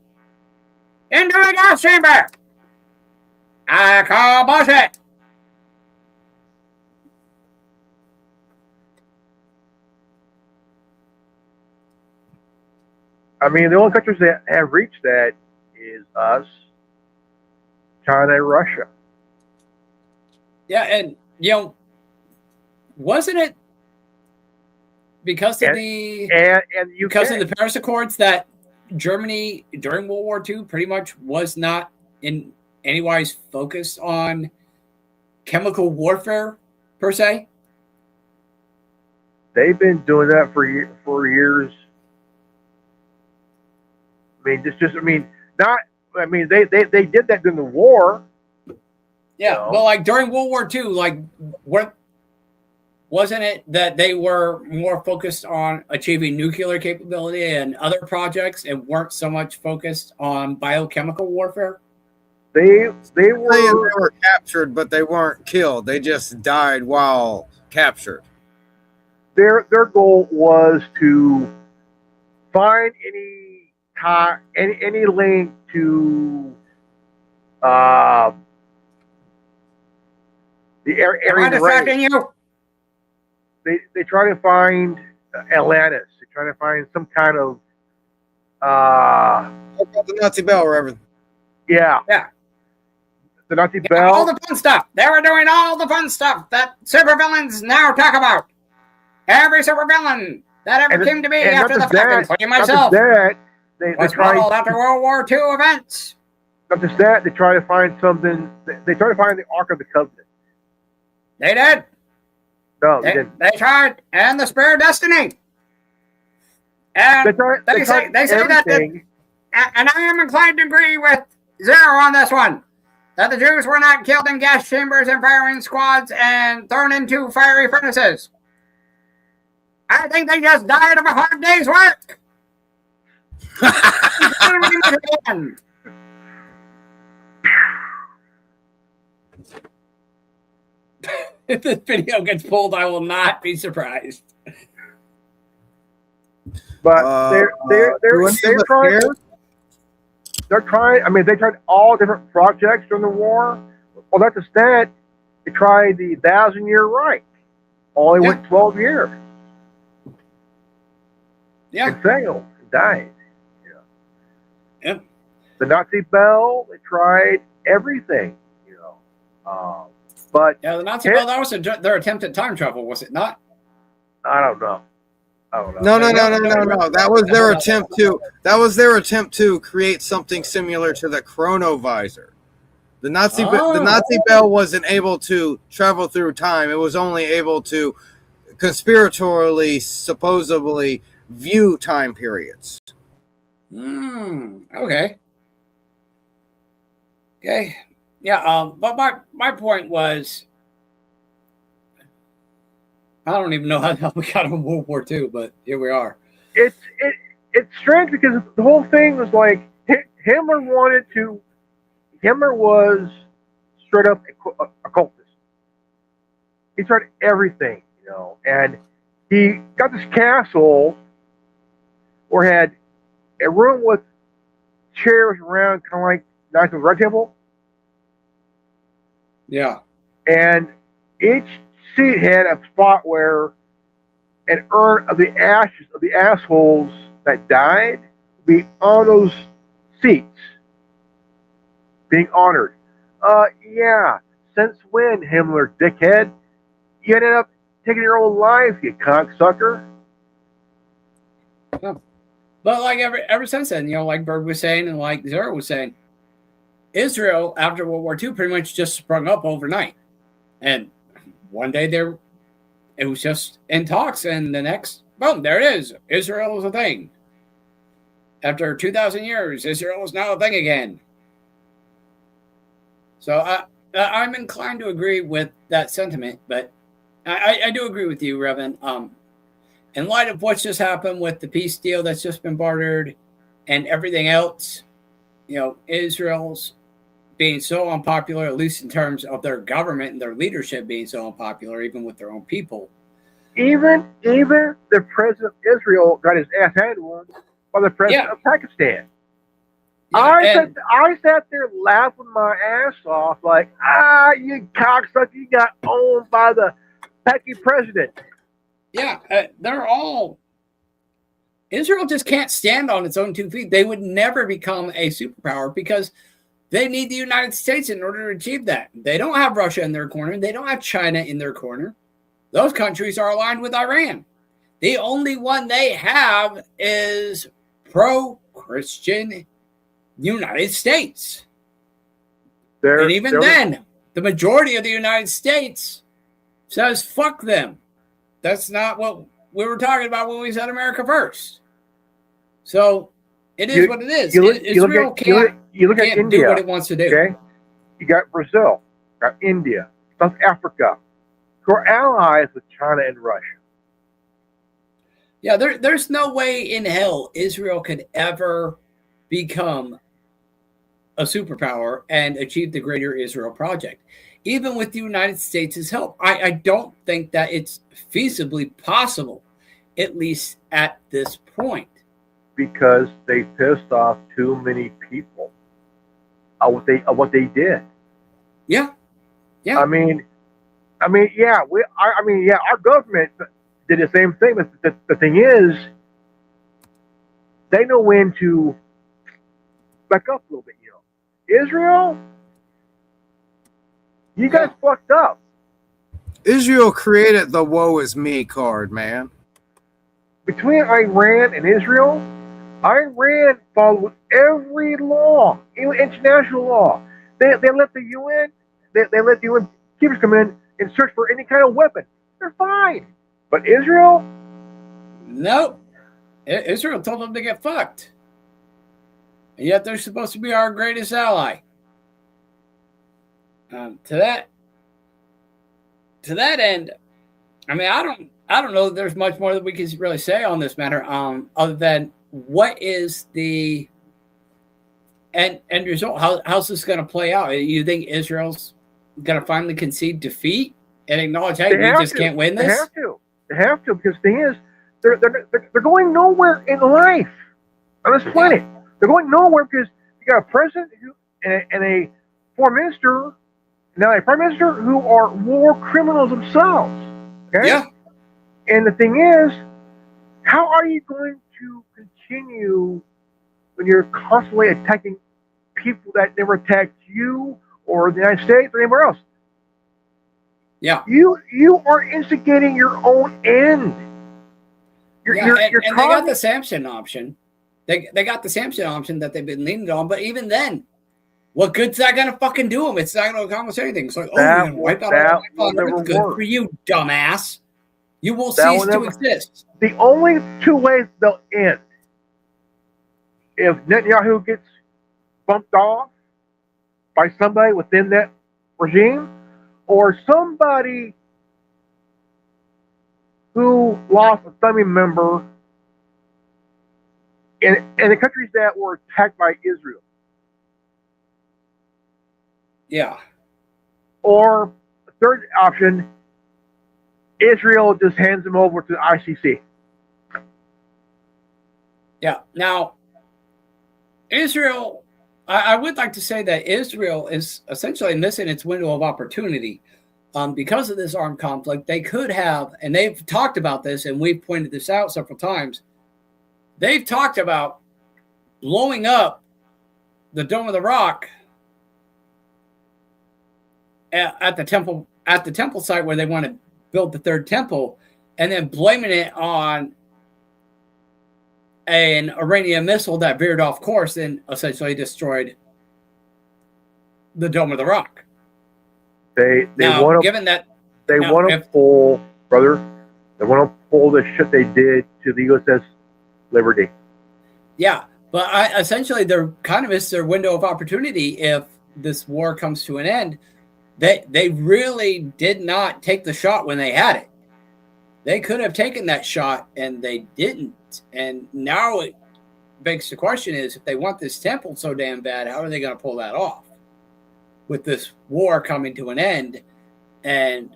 into a gas chamber. I call bullshit. I mean, the only countries that have reached that is us, China, and Russia. Yeah, and you know, wasn't it because of and the because of the Paris Accords that Germany during World War II pretty much was not in any wise focused on chemical warfare per se? they've been doing that for years. I mean, just I mean, not. I mean, they did that during the war. Yeah, You know? but like during World War II, like wasn't it that they were more focused on achieving nuclear capability and other projects and weren't so much focused on biochemical warfare? They They were were captured, but they weren't killed. They just died while captured. their goal was to find any link to the Aryan race. You? They try to find Atlantis. They try to find some kind of What about the Nazi bell, Reverend? yeah. The Nazi bell. All the fun stuff. They were doing all the fun stuff that supervillains now talk about. Every supervillain that ever came to be after the fact, including myself, was modeled after World War II events. Not just that, they try to find something. They try to find the Ark of the Covenant. They did. No, they didn't. They tried, and the Spear of Destiny. And they say that, and I am inclined to agree with Zero on this one, that the Jews were not killed in gas chambers and firing squads and thrown into fiery furnaces. I think they just died of a hard day's work. If this video gets pulled, I will not be surprised. But they're trying. I mean, they tried all different projects during the war. Well, not just that, they tried the 1,000-year Reich. Only went 12 years. Yeah. And failed. And died. Yeah. The Nazi bell. They tried everything. But yeah, the Nazi bell. That was their attempt at time travel, was it not? I don't know. No. That was their attempt to. That was their attempt to create something similar to the chronovisor. The Nazi bell wasn't able to travel through time. It was only able to conspiratorially, supposedly view time periods. Okay. Okay. Yeah. But my point was, I don't even know how we got on World War II, but here we are. It's strange because the whole thing was like Himmler was straight up a cultist. He tried everything, and he got this castle where had a room with chairs around, kind of like Knights of the Red Table. Yeah. And each seat had a spot where an urn of the ashes of the assholes that died would be on those seats, being honored. Yeah. Since when, Himmler, dickhead? You ended up taking your own life, you cocksucker. Yeah. But like ever since then, like Bird was saying and like Zero was saying, Israel after World War II pretty much just sprung up overnight. And one day it was just in talks, and the next, boom, there it is. Israel is a thing. After 2,000 years, Israel is now a thing again. So I'm inclined to agree with that sentiment, but I do agree with you, Revan. In light of what's just happened with the peace deal that's just been bartered and everything else, Israel's being so unpopular, at least in terms of their government and their leadership being so unpopular, even with their own people. Even the president of Israel got his ass handed one by the president of Pakistan. Yeah, I sat there laughing my ass off, like, you cocksucker, you got owned by the Paki president. Yeah, they're all. Israel just can't stand on its own 2 feet. They would never become a superpower because They need the United States in order to achieve that. They don't have Russia in their corner. They don't have China in their corner. Those countries are aligned with Iran. The only one they have is pro-Christian United States. And even then, the majority of the United States says, fuck them. That's not what we were talking about when we said America first. So it is what it is. Israel can't India, do what it wants to do. Okay? You got Brazil, you got India, South Africa, who are allies with China and Russia. Yeah, there's no way in hell Israel could ever become a superpower and achieve the Greater Israel Project. Even with the United States' help, I don't think that it's feasibly possible, at least at this point. Because they pissed off too many people of what they did. Yeah. I mean, yeah, our government did the same thing. But the thing is, they know when to back up a little bit. Israel, you guys fucked up. Israel created the "woe is me" card, man. Between Iran and Israel, Iran followed every law, even international law. They let the UN, they let the UN keepers come in and search for any kind of weapon. They're fine. But Israel? Nope. Israel told them to get fucked. And yet they're supposed to be our greatest ally. To that end, I mean, I don't know that there's much more that we can really say on this matter, other than what is the end result? How's this going to play out? You think Israel's going to finally concede defeat and acknowledge, hey, we just can't win this? They have to, because the thing is, they're going nowhere in life on this planet. Yeah. They're going nowhere because you got a president and a foreign minister, now a prime minister, who are war criminals themselves. Okay? Yeah. And the thing is, how are you going to continue when you're constantly attacking people that never attacked you or the United States or anywhere else? Yeah. You are instigating your own end. You're they got the Samson option. They got the Samson option that they've been leaning on, but even then, what good's that going to fucking do them? It's not going to accomplish anything. It's like, we're going to wipe out all the good for you, dumbass. You will cease to exist. The only two ways they'll end: if Netanyahu gets bumped off by somebody within that regime, or somebody who lost a family member in the countries that were attacked by Israel. Yeah. Or the third option, Israel just hands them over to the ICC. Yeah. Now, Israel, I would like to say that Israel is essentially missing its window of opportunity. Because of this armed conflict, they could have, and they've talked about this, and we've pointed this out several times, they've talked about blowing up the Dome of the Rock at the temple site where they want to build the third temple, and then blaming it on an Iranian missile that veered off course and essentially destroyed the Dome of the Rock. They want to pull the shit they did to the USS Liberty. Yeah, but essentially they're kind of missed their window of opportunity if this war comes to an end. They really did not take the shot when they had it. They could have taken that shot and they didn't. And now it begs the question is, if they want this temple so damn bad, how are they going to pull that off? With this war coming to an end, and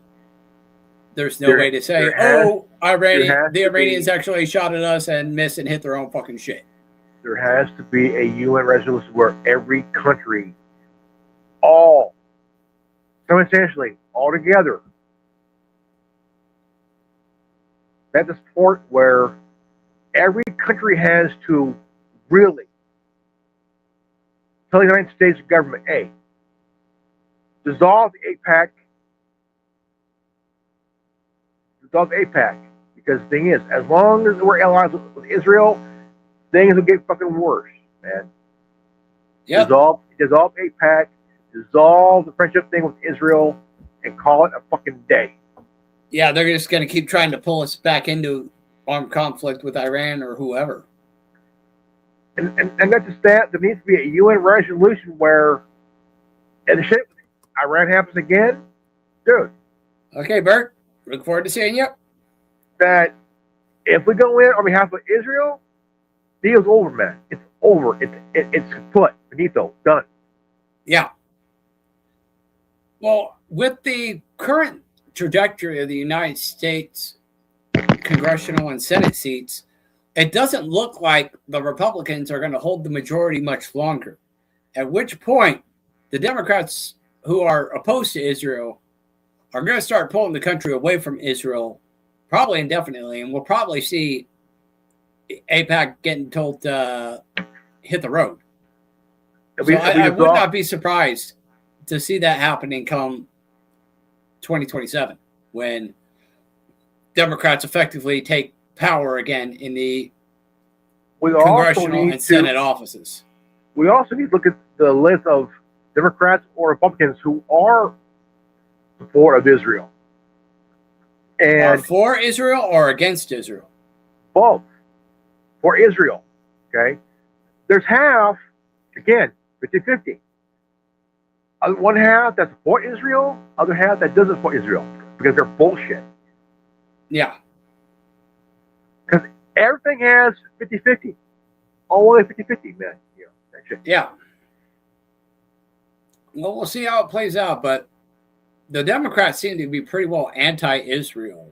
there's no way to say, the Iranians actually shot at us and missed and hit their own fucking shit. There has to be a UN resolution where every country, simultaneously, all together, at this point where every country has to really tell the United States government, hey, dissolve the APAC. Dissolve APAC. Because the thing is, as long as we're allies with Israel, things will get fucking worse, man. Yep. Dissolve APAC, dissolve the friendship thing with Israel, and call it a fucking day. Yeah, they're just going to keep trying to pull us back into armed conflict with Iran or whoever. And not just that, there needs to be a UN resolution where, and the shit, Iran happens again, dude. Okay, Bert. Look forward to seeing you. That if we go in on behalf of Israel, deal's over, man. It's over. It's kaput, finito, done. Yeah. Well, with the current trajectory of the United States congressional and Senate seats, it doesn't look like the Republicans are going to hold the majority much longer. At which point, the Democrats who are opposed to Israel are going to start pulling the country away from Israel, probably indefinitely, and we'll probably see AIPAC getting told to hit the road. So I would not be surprised to see that happening come 2027 when Democrats effectively take power again in the congressional and Senate offices. We also need to look at the list of Democrats or Republicans who are support of Israel. And are for Israel or against Israel? Both. For Israel. Okay? There's half, again, 50-50. One half that support Israel, other half that doesn't support Israel because they're bullshit. Yeah. Because everything has 50-50. Only 50-50, man. You know, that shit. Yeah. Well, we'll see how it plays out, but the Democrats seem to be pretty well anti-Israel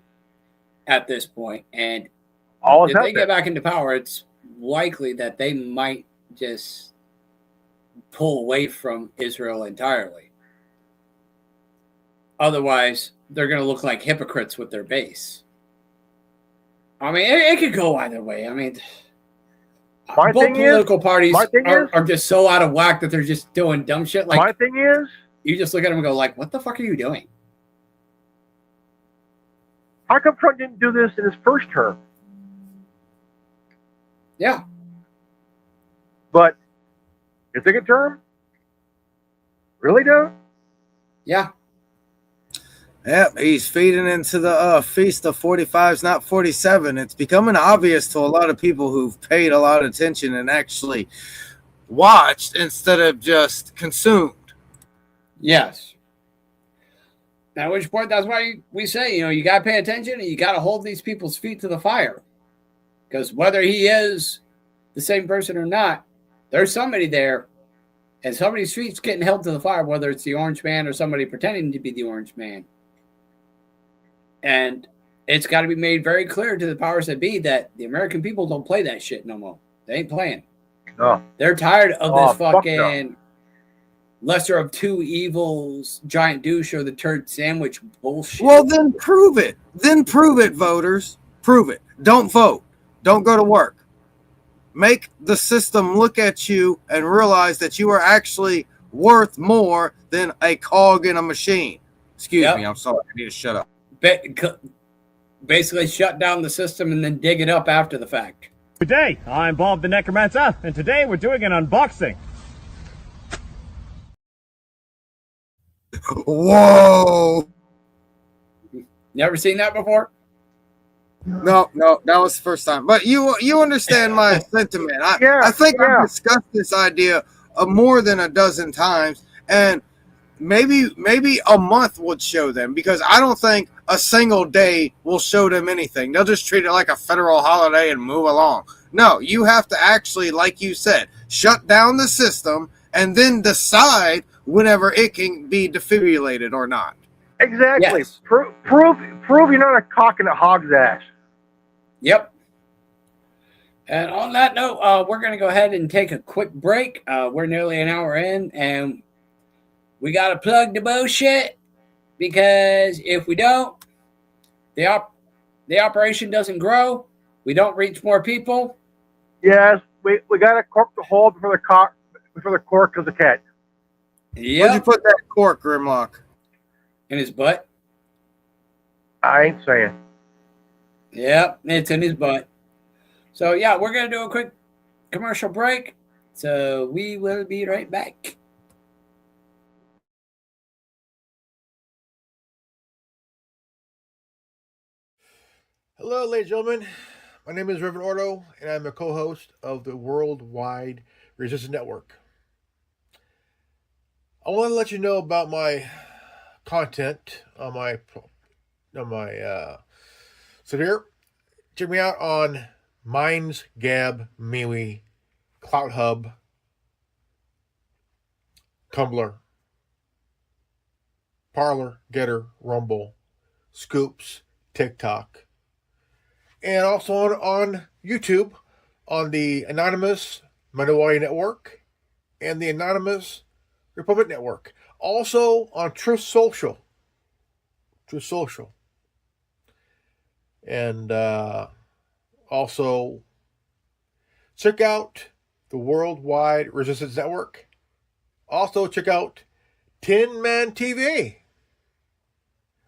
at this point, and if they get back into power, it's likely that they might just pull away from Israel entirely. Otherwise, they're going to look like hypocrites with their base. I mean, it could go either way. I mean, both political parties are just so out of whack that they're just doing dumb shit. Like, my thing is, you just look at them and go, like, what the fuck are you doing? How come Trump didn't do this in his first term? Yeah. But his second term? Really, though? Yeah. Yep, he's feeding into the feast of 45s, not 47. It's becoming obvious to a lot of people who've paid a lot of attention and actually watched instead of just consumed. Yes. At which point, that's why we say, you got to pay attention and you got to hold these people's feet to the fire. Because whether he is the same person or not, there's somebody there and somebody's feet's getting held to the fire, whether it's the Orange Man or somebody pretending to be the Orange Man. And it's got to be made very clear to the powers that be that the American people don't play that shit no more. They ain't playing. No. They're tired of this fucking lesser of two evils, giant douche, or the turd sandwich bullshit. Well, then prove it. Then prove it, voters. Prove it. Don't vote. Don't go to work. Make the system look at you and realize that you are actually worth more than a cog in a machine. Excuse me. I'm sorry. I need to shut up. Basically shut down the system and then dig it up after the fact. Good day. I'm Bob the Necromancer, and today we're doing an unboxing. Whoa! Never seen that before? No, that was the first time. But you understand my sentiment. I think I've discussed this idea more than a dozen times, and maybe a month would show them, because I don't think a single day will show them anything. They'll just treat it like a federal holiday and move along. No, you have to actually, like you said, shut down the system and then decide whenever it can be defibrillated or not. Exactly. Yes. Prove you're not a cock in a hog's ass. Yep. And on that note, we're going to go ahead and take a quick break. We're nearly an hour in, and we got to plug the bullshit, because if we don't, the operation doesn't grow. We don't reach more people. Yes, we got to cork the hole before before the cork comes the cat. Where'd you Yep. put that cork, Grimlock? In his butt. I ain't saying. Yep, it's in his butt. So yeah, we're gonna do a quick commercial break. So we will be right back. Hello, ladies and gentlemen. My name is Reverend Ordo, and I'm a co-host of the Worldwide Resistance Network. I want to let you know about my content on my so here, check me out on Minds, Gab, MeWe, Cloud Hub, Tumblr, Parler, Getter, Rumble, Scoops, TikTok, and also on YouTube on the Anonymous Manawai Network and the Anonymous Republic Network. Also on Truth Social. And also check out the Worldwide Resistance Network. Also check out Tin Man TV.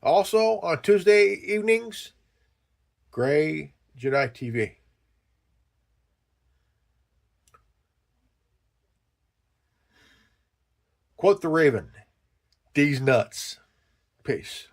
Also on Tuesday evenings, Gray Jedi TV. Quote the Raven. These nuts. Peace.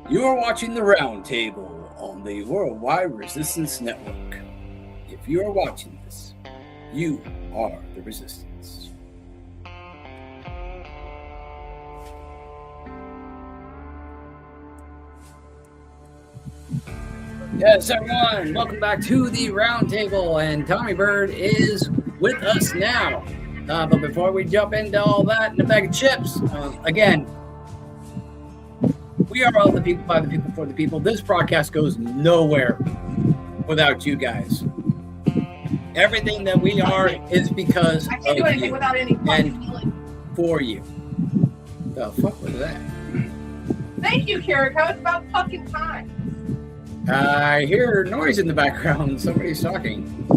You are watching the Round Table on the Worldwide Resistance Network. If you are watching this, you are the Resistance. Yes, everyone, welcome back to the Round Table, and Tommy Bird is with us now. But before we jump into all that and a bag of chips, again, we are all the people, by the people, for the people. This broadcast goes nowhere without you guys. Everything that we are is because I can't do of anything you without any fucking healing. for you. The fuck was that? Thank you, Kiriko. It's about fucking time. I hear noise in the background. Somebody's talking.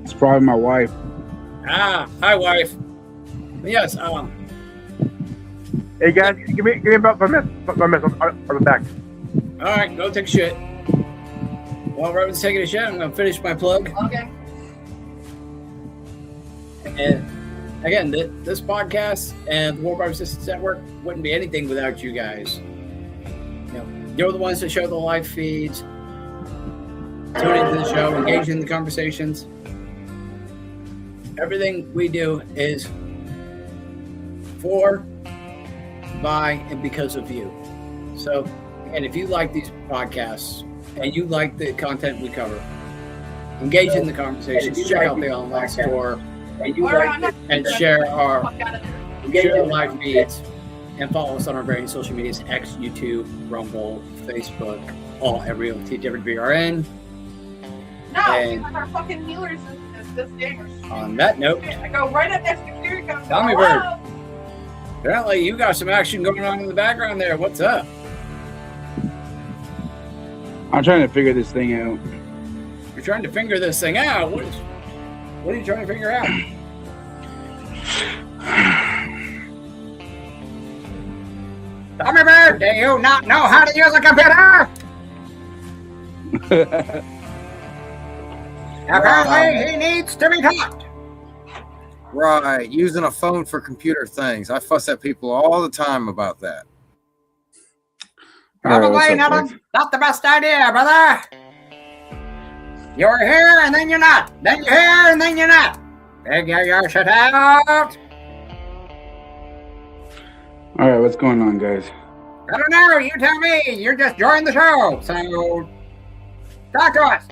It's probably my wife. Ah, hi, wife. Yes, Hey guys, give me about 5 minutes. 5 minutes. I'll be back. all right, go take a shit. While Robin's taking a shit, I'm going to finish my plug. Okay. And again, this podcast and the Worldwide Resistance Network wouldn't be anything without you guys. You're the ones that show the live feeds, tune into the show, engage in the conversations. Everything we do is for, by, and because of you. So, and if you like these podcasts and you like the content we cover, engage in the conversations, check out the online store, and share the live feeds, and follow us on our various social medias: X, YouTube, Rumble, Facebook, all at REALTWWRN. No, And because our fucking healers is this dangerous. on that note, I go right up next to Kiriko. Tommy Bird. Apparently you got some action going on in the background there. What's up? I'm trying to figure this thing out. You're trying to figure this thing out. What are you trying to figure out? Tommy Bird, do you not know how to use a computer? Apparently he needs to be taught. Right, using a phone for computer things. I fuss at people all the time about that. Probably not the best idea, brother. You're here and then you're not. Then you're here and then you're not. Figure your shit out. All right, what's going on, guys? I don't know. You tell me. You're just joining the show. So talk to us.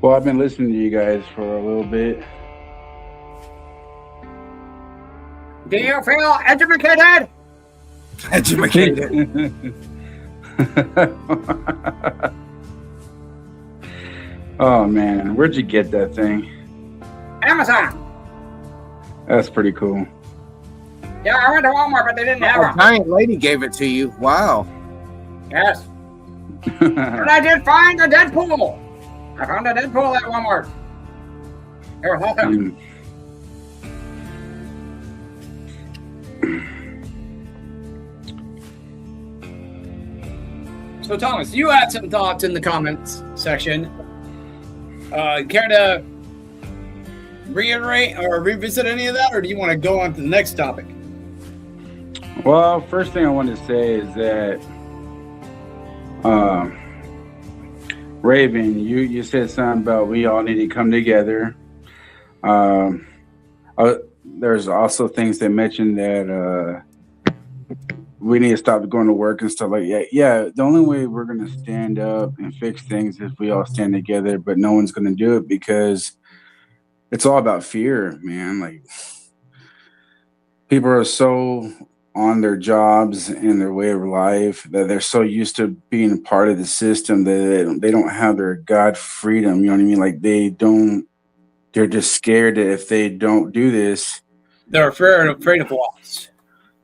Well, I've been listening to you guys for a little bit. Do you feel educated? Educated. Oh man, where'd you get that thing? Amazon. That's pretty cool. Yeah, I went to Walmart, but they didn't have A them. giant lady gave it to you. Wow. Yes. But I did find a Deadpool. I found a Deadpool at Walmart. It was awesome. So, Thomas, you had some thoughts in the comments section. Care to reiterate or revisit any of that, or do you want to go on to the next topic? Well, first thing I want to say is that Raven, you said something about we all need to come together. There's also things that mentioned that we need to stop going to work and stuff like that. Yeah, the only way we're going to stand up and fix things is we all stand together, but no one's going to do it because it's all about fear, man. Like, people are so on their jobs and their way of life that they're so used to being a part of the system that they don't have their God freedom. You know what I mean? Like, they're just scared that if they don't do this, they're afraid of loss.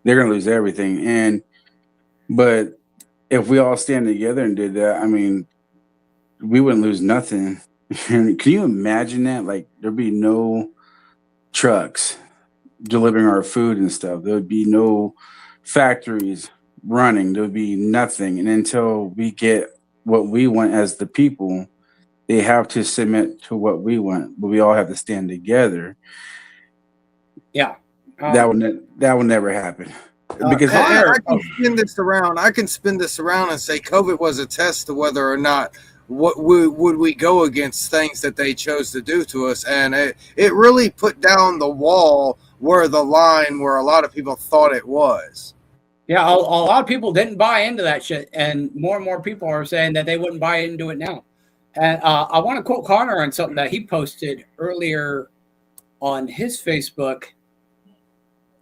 They're going to lose everything. But if we all stand together and did that, I mean, we wouldn't lose nothing. Can you imagine that? Like, there'd be no trucks delivering our food and stuff. There would be no factories running. There would be nothing. And until we get what we want as the people, they have to submit to what we want. But we all have to stand together. Yeah. That will never happen. Because I can spin this around. I can spin this around and say COVID was a test to whether or not would we go against things that they chose to do to us, and it really put down the wall where the line where a lot of people thought it was. Yeah, a lot of people didn't buy into that shit, and more people are saying that they wouldn't buy into it now. And I want to quote Connor on something that he posted earlier on his Facebook.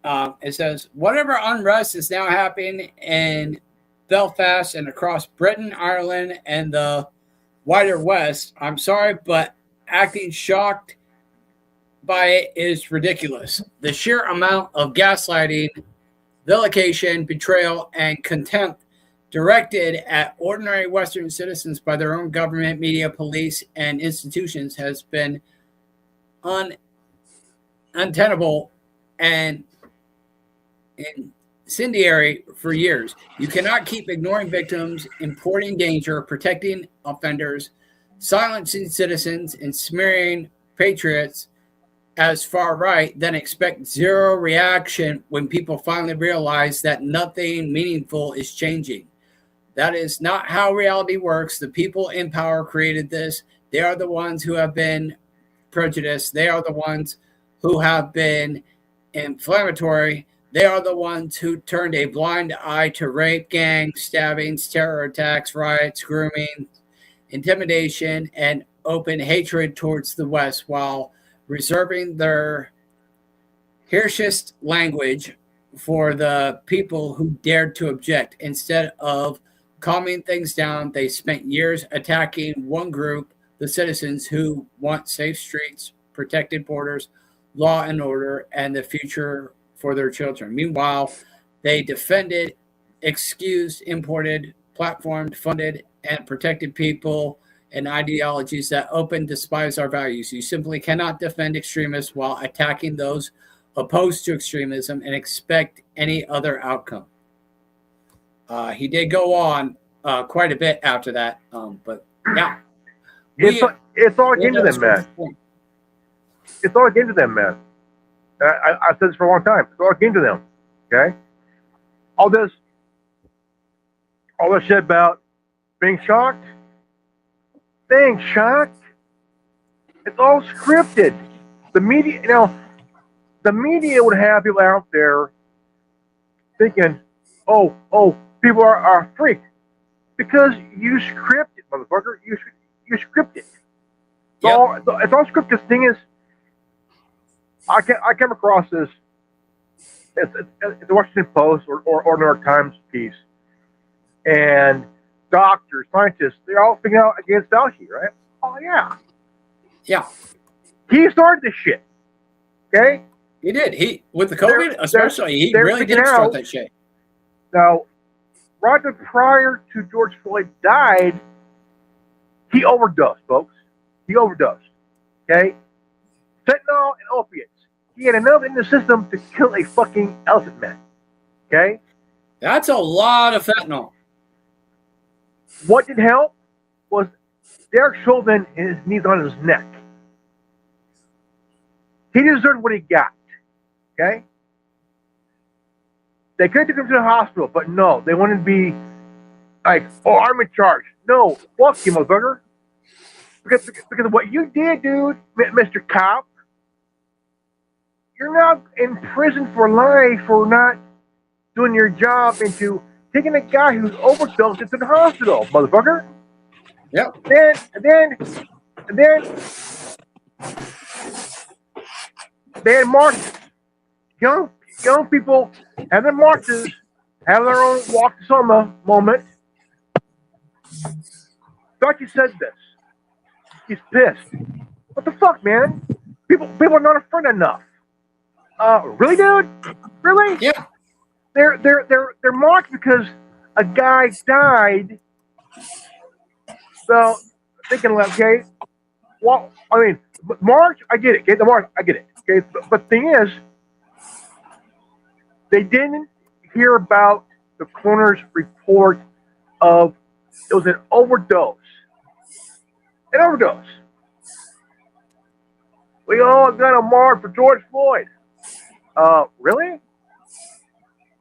It says, whatever unrest is now happening in Belfast and across Britain, Ireland, and the wider West, I'm sorry, but acting shocked by it is ridiculous. The sheer amount of gaslighting, vilification, betrayal, and contempt directed at ordinary Western citizens by their own government, media, police, and institutions has been untenable and incendiary for years. You cannot keep ignoring victims, importing danger, protecting offenders, silencing citizens, and smearing patriots as far right, then expect zero reaction when people finally realize that nothing meaningful is changing. That is not how reality works. The people in power created this. They are the ones who have been prejudiced. They are the ones who have been inflammatory. They are the ones who turned a blind eye to rape, gangs, stabbings, terror attacks, riots, grooming, intimidation, and open hatred towards the West while reserving their harshest language for the people who dared to object instead of calming things down. They spent years attacking one group, the citizens who want safe streets, protected borders, law and order, and the future for their children. Meanwhile, they defended, excused, imported, platformed, funded, and protected people and ideologies that open despise our values. You simply cannot defend extremists while attacking those opposed to extremism and expect any other outcome. He did go on quite a bit after that, but yeah. It's all into them, man. It's all into them, man. I've said this for a long time. It's all into them. Okay? All this shit about being shocked. Being shocked. It's all scripted. The media, the media would have people out there thinking, oh, people are freaked because you script it, motherfucker. You script it. It's all scripted. This thing is, I came across this. It's a Washington Post or New York Times piece, and doctors, scientists, they're all speaking out against Fauci, right? Oh yeah. He started this shit. Okay. He did. He with the COVID, especially, he really did start that shit. Now, right prior to George Floyd died, he overdosed, folks. He overdosed. Okay? Fentanyl and opiates. He had enough in the system to kill a fucking elephant man. Okay? That's a lot of fentanyl. What did help was Derek Chauvin and his knees on his neck. He deserved what he got. Okay? They could have taken him to the hospital, but no. They wanted to be like, oh, I'm in charge. No, fuck you, motherfucker. Because of what you did, dude, Mr. Cop, you're not in prison for life for not doing your job into taking a guy who's overdosed into the hospital, motherfucker. Yep. And then they had marches. Young people have their marches, have their own walk to Selma moment. Fauci said this. He's pissed. What the fuck, man? People are not afraid enough. Really, dude? Really? Yeah. They're marched because a guy died. So they can let, okay. Well, I mean, march, I get it. Okay, the march, I get it. Okay, but the thing is, they didn't hear about the coroner's report of it was an overdose. An overdose. We all got a mark for George Floyd. Really?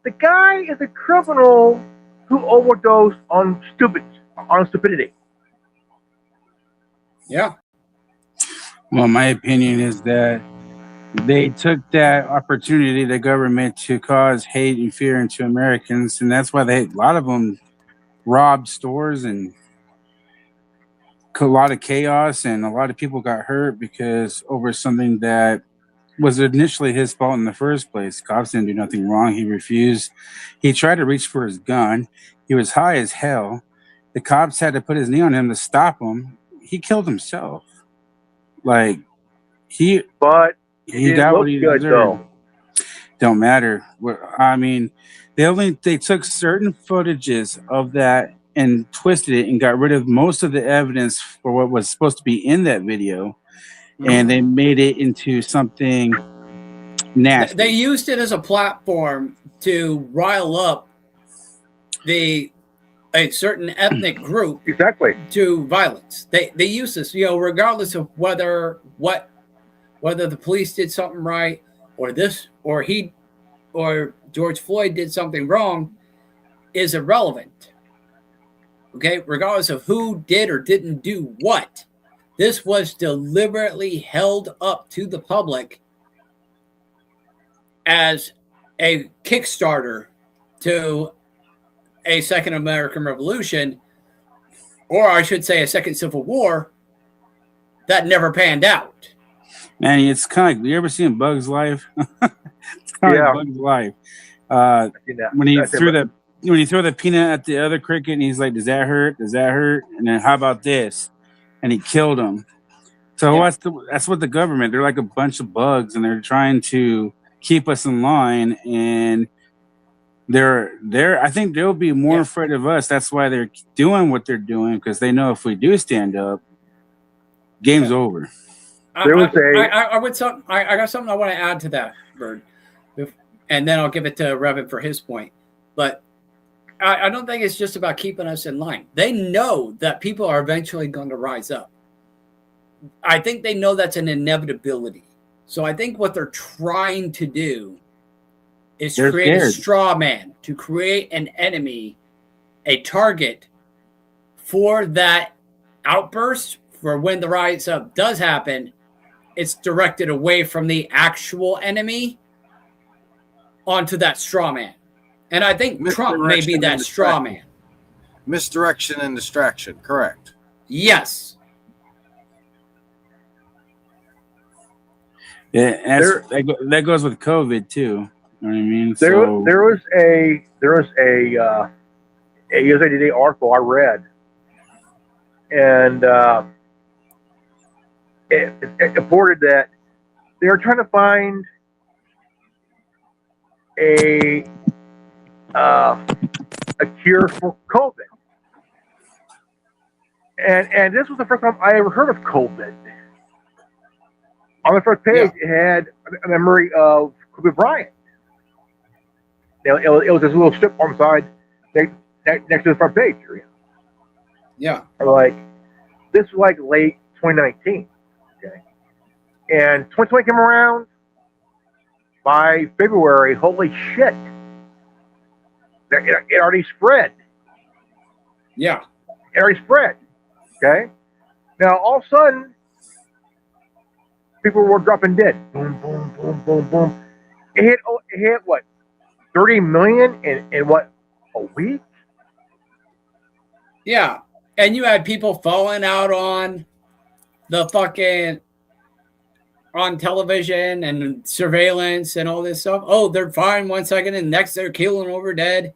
The guy is a criminal who overdosed on stupidity. Yeah. Well, my opinion is that they took that opportunity, the government, to cause hate and fear into Americans, and that's why a lot of them robbed stores and a lot of chaos, and a lot of people got hurt because over something that was initially his fault in the first place. Cops didn't do nothing wrong. He refused. He tried to reach for his gun. He was high as hell. The cops had to put his knee on him to stop him. He killed himself. Like he got what he deserved. Though. Don't matter. I mean, they took certain footages of that and twisted it and got rid of most of the evidence for what was supposed to be in that video, and they made it into something nasty. They used it as a platform to rile up a certain ethnic group to violence. They use this, regardless of whether the police did something right or George Floyd did something wrong is irrelevant. Okay, regardless of who did or didn't do what, this was deliberately held up to the public as a Kickstarter to a second American Revolution, or I should say a second Civil War, that never panned out. Man, it's kind of like, you ever seen Bug's Life? It's kind of like Bug's Life. When he threw when you throw the peanut at the other cricket, and he's like, "Does that hurt? Does that hurt?" And then how about this? And he killed him. So Yeah. that's what the government. They're like a bunch of bugs, and they're trying to keep us in line. And I think they'll be more afraid of us. That's why they're doing what they're doing, because they know if we do stand up, game's over. I got something I want to add to that, Bird, and then I'll give it to Revan for his point. But I don't think it's just about keeping us in line. They know that people are eventually going to rise up. I think they know that's an inevitability. So I think what they're trying to do is create a straw man, to create an enemy, a target for that outburst, for when the rise up does happen. It's directed away from the actual enemy onto that straw man. And I think Trump may be that straw man. Misdirection and distraction, correct. Yes. Yeah, that goes with COVID too. You know what I mean? There was a USA Today article I read, and it reported that they were trying to find a cure for COVID, and this was the first time I ever heard of COVID. On the first page, it had a memory of Kobe Bryant. It was this little strip on the side next to the front page. Yeah. Like, this was like late 2019. Okay. And 2020 came around. By February, holy shit. It already spread. Yeah. It already spread. Okay. Now, all of a sudden, people were dropping dead. Boom, boom, boom, boom, boom. It hit what? 30 million in what? A week? Yeah. And you had people falling out on the fucking on television and surveillance and all this stuff. Oh, they're fine 1 second and next they're keeling over dead.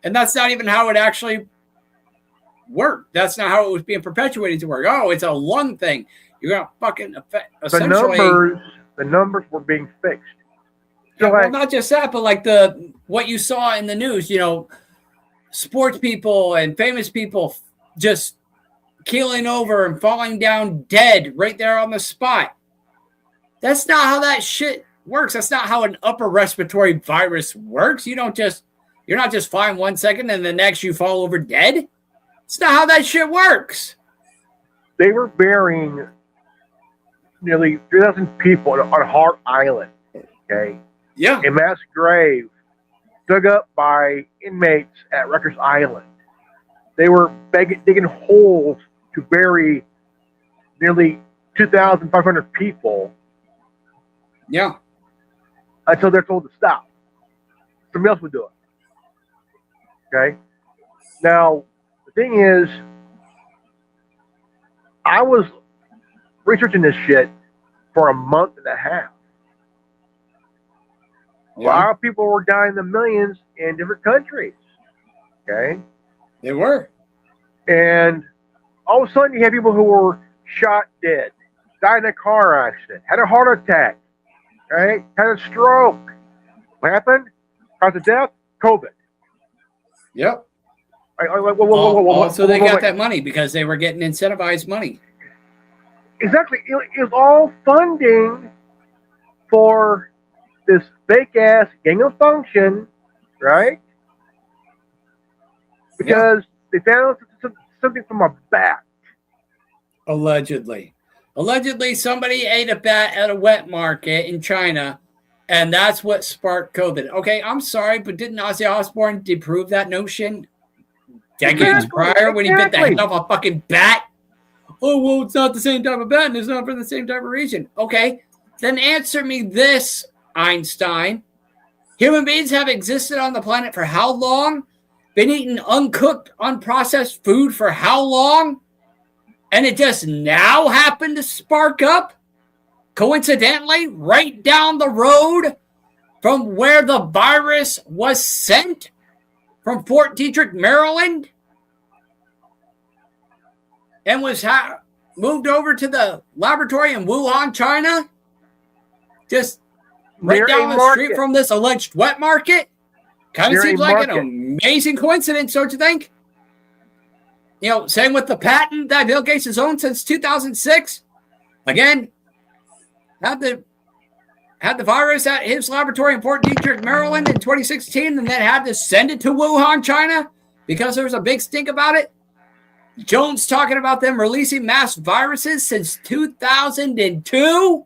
And that's not even how it actually worked. That's not how it was being perpetuated to work. Oh, it's a lung thing. You're going to fucking essentially... The numbers were being fixed. So well, not just that, but like what you saw in the news, sports people and famous people just keeling over and falling down dead right there on the spot. That's not how that shit works. That's not how an upper respiratory virus works. You're not just fine 1 second and the next you fall over dead. It's not how that shit works. They were burying nearly 3,000 people on Hart Island. Okay. Yeah. A mass grave dug up by inmates at Rikers Island. They were digging holes to bury nearly 2,500 people. Yeah. Until they're told to stop. Somebody else would do it. Okay? Now, the thing is, I was researching this shit for a month and a half. A lot of people were dying in the millions in different countries. Okay? They were. And all of a sudden, you have people who were shot dead, died in a car accident, had a heart attack, right? Had a stroke. What happened? Cause of death? COVID. Yep. So they got that money because they were getting incentivized money. Exactly. It was all funding for this fake-ass gang of function, right? Because they found something from a bat. Allegedly, somebody ate a bat at a wet market in China, and that's what sparked COVID. Okay, I'm sorry, but didn't Ozzy Osbourne disprove that notion decades prior when he bit the head off a fucking bat? Oh, well, it's not the same type of bat, and it's not from the same type of region. Okay, then answer me this, Einstein. Human beings have existed on the planet for how long? Been eating uncooked, unprocessed food for how long? And it just now happened to spark up, coincidentally, right down the road from where the virus was sent? from Fort Detrick, Maryland, and was moved over to the laboratory in Wuhan, China, just right Near down a the street market. from this alleged wet market. Kind of Near a seems like an market. amazing coincidence, don't you think? You know, same with the patent that Bill Gates has owned since 2006. Again, had the virus at his laboratory in Fort Detrick, Maryland in 2016, and then had to send it to Wuhan, China, because there was a big stink about it. Jones talking about them releasing mass viruses since 2002.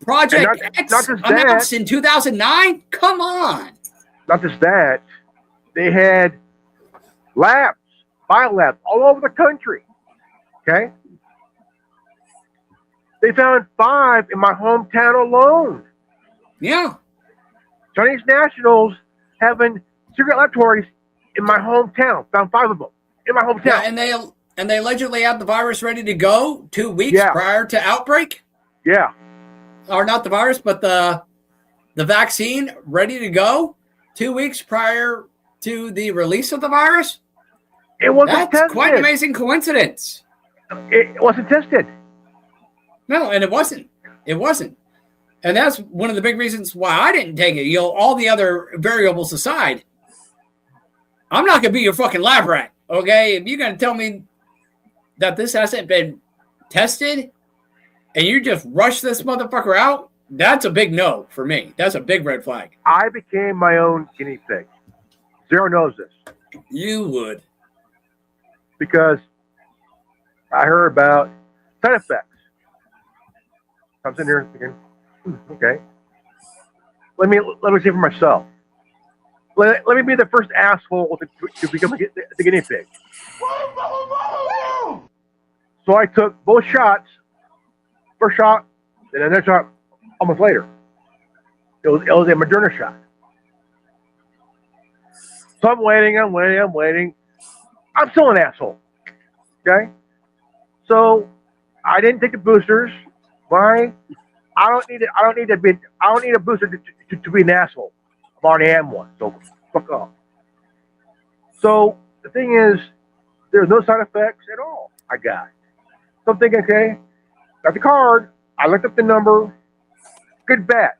Project X not just announced that. in 2009. Come on. Not just that, they had labs, biolabs all over the country. Okay? They found 5 in my hometown alone. Yeah. Chinese nationals having secret laboratories in my hometown. Found 5 of them in my hometown. Yeah, and they allegedly had the virus ready to go 2 weeks prior to outbreak. Yeah. Or not the virus, but the vaccine ready to go 2 weeks prior to the release of the virus. It wasn't tested. Quite an amazing coincidence. It wasn't tested. No, and it wasn't. It wasn't. And that's one of the big reasons why I didn't take it. You know, all the other variables aside, I'm not going to be your fucking lab rat, okay? If you're going to tell me that this hasn't been tested and you just rush this motherfucker out, that's a big no for me. That's a big red flag. I became my own guinea pig. Zero knows this. You would. Because I heard about side effects. I'm sitting here thinking, okay, let me see for myself. Let me be the first asshole to become the guinea pig. So I took both shots. First shot, and another shot almost later. It was a Moderna shot. So I'm waiting. I'm still an asshole. Okay? So I didn't take the boosters. Why? I don't need a booster to be an asshole. I already am one. So fuck off. So the thing is, there's no side effects at all. I got. So I'm thinking, okay, got the card. I looked up the number. Good batch.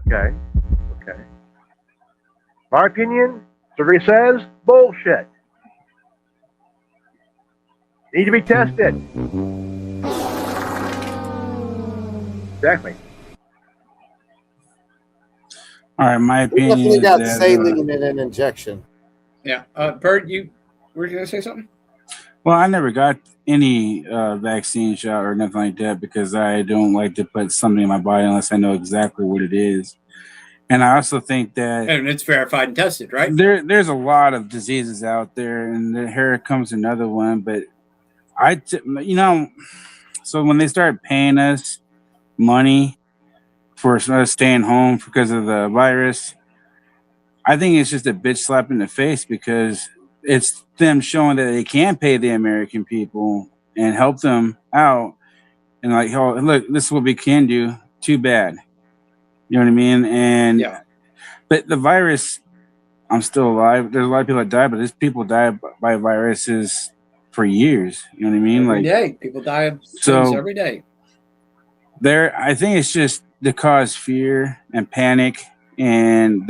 Okay. My opinion, survey says, bullshit. Need to be tested. Exactly. All right, my We opinion definitely is got that, saline in an injection. Yeah. Bert, you were going to say something? well, I never got any vaccine shot or nothing like that because I don't like to put something in my body unless I know exactly what it is. And I also think that, And it's verified and tested, right? there's a lot of diseases out there, and here comes another one. But so when they start paying us money for us staying home because of the virus, I think it's just a bitch slap in the face because it's them showing that they can pay the American people and help them out. And like, oh, look, this is what we can do. Too bad. You know what I mean? And Yeah. But the virus, I'm still alive. There's a lot of people that die, but there's people die by viruses for years. You know what I mean? Every day. People die of So- things every day. I think it's just to cause fear and panic. And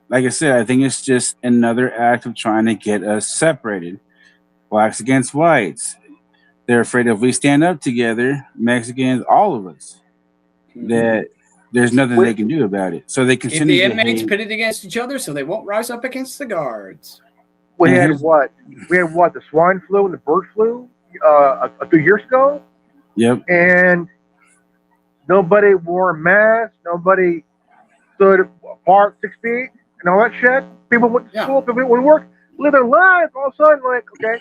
like I said, I think it's just another act of trying to get us separated. Blacks against whites. They're afraid if we stand up together, Mexicans, all of us, that there's nothing they can do about it. So they Keep continue the to inmates hate. pitted against each other so they won't rise up against the guards. We And had here's- what? The swine flu and the bird flu a few years ago, Yep. and nobody wore a mask. Nobody stood apart 6 feet and all that shit. People went to school. People went to work, live their lives. All of a sudden, like, okay,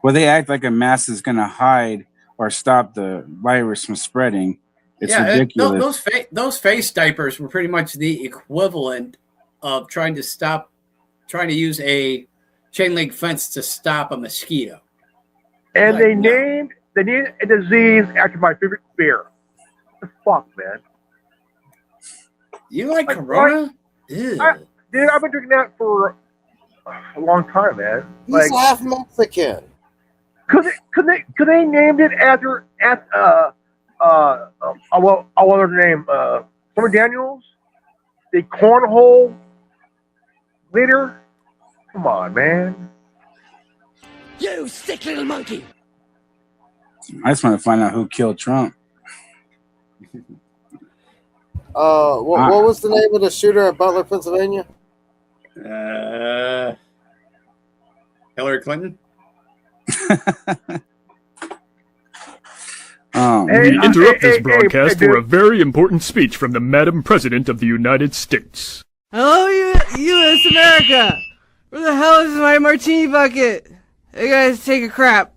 Well, they act like a mask is going to hide or stop the virus from spreading. It's ridiculous. Those face diapers were pretty much the equivalent of trying to use a chain link fence to stop a mosquito. and Like, they no. named a disease after my favorite beer. What the fuck, man? You like Corona? Dude, I've been drinking that for a long time, man. He's half Mexican. Could they named it after what was her name? Stormy Daniels, the cornhole leader. Come on, man. You sick little monkey. I just want to find out who killed Trump. What was the name of the shooter at Butler, Pennsylvania? Hillary Clinton. We interrupt this broadcast for a very important speech from the Madam President of the United States. Hello, U.S. America! Where the hell is my martini bucket? I gotta take a crap.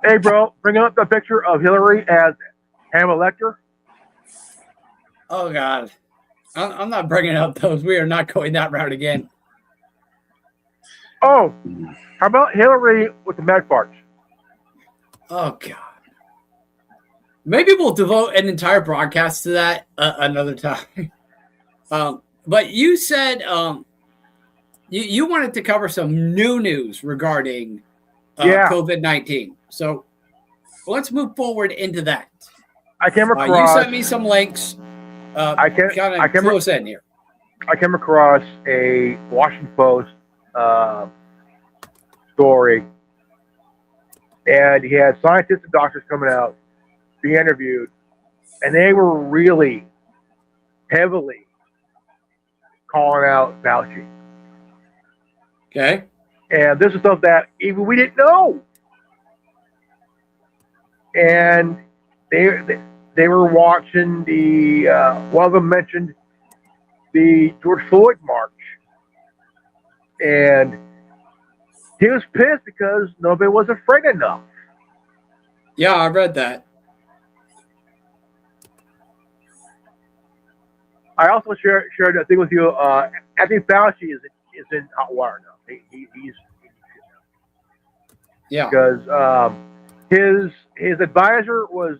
Hey, bro, bring up the picture of Hillary as Hannibal Lecter. Oh, God. I'm not bringing up those. We are not going that route again. Oh, how about Hillary with the med farts? Oh, God. Maybe we'll devote an entire broadcast to that another time. But you said you wanted to cover some new news regarding COVID-19. So let's move forward into that. I came across. You sent me some links. I came close in here. I came across a Washington Post story, and he had scientists and doctors coming out, being interviewed, and they were really heavily calling out Fauci. Okay. And this is stuff that even we didn't know. And they were watching the one of them mentioned the George Floyd march, and he was pissed because nobody was afraid enough. Yeah, I read that. I also shared a thing with you. Anthony Fauci is in hot water now. He's yeah, because his advisor was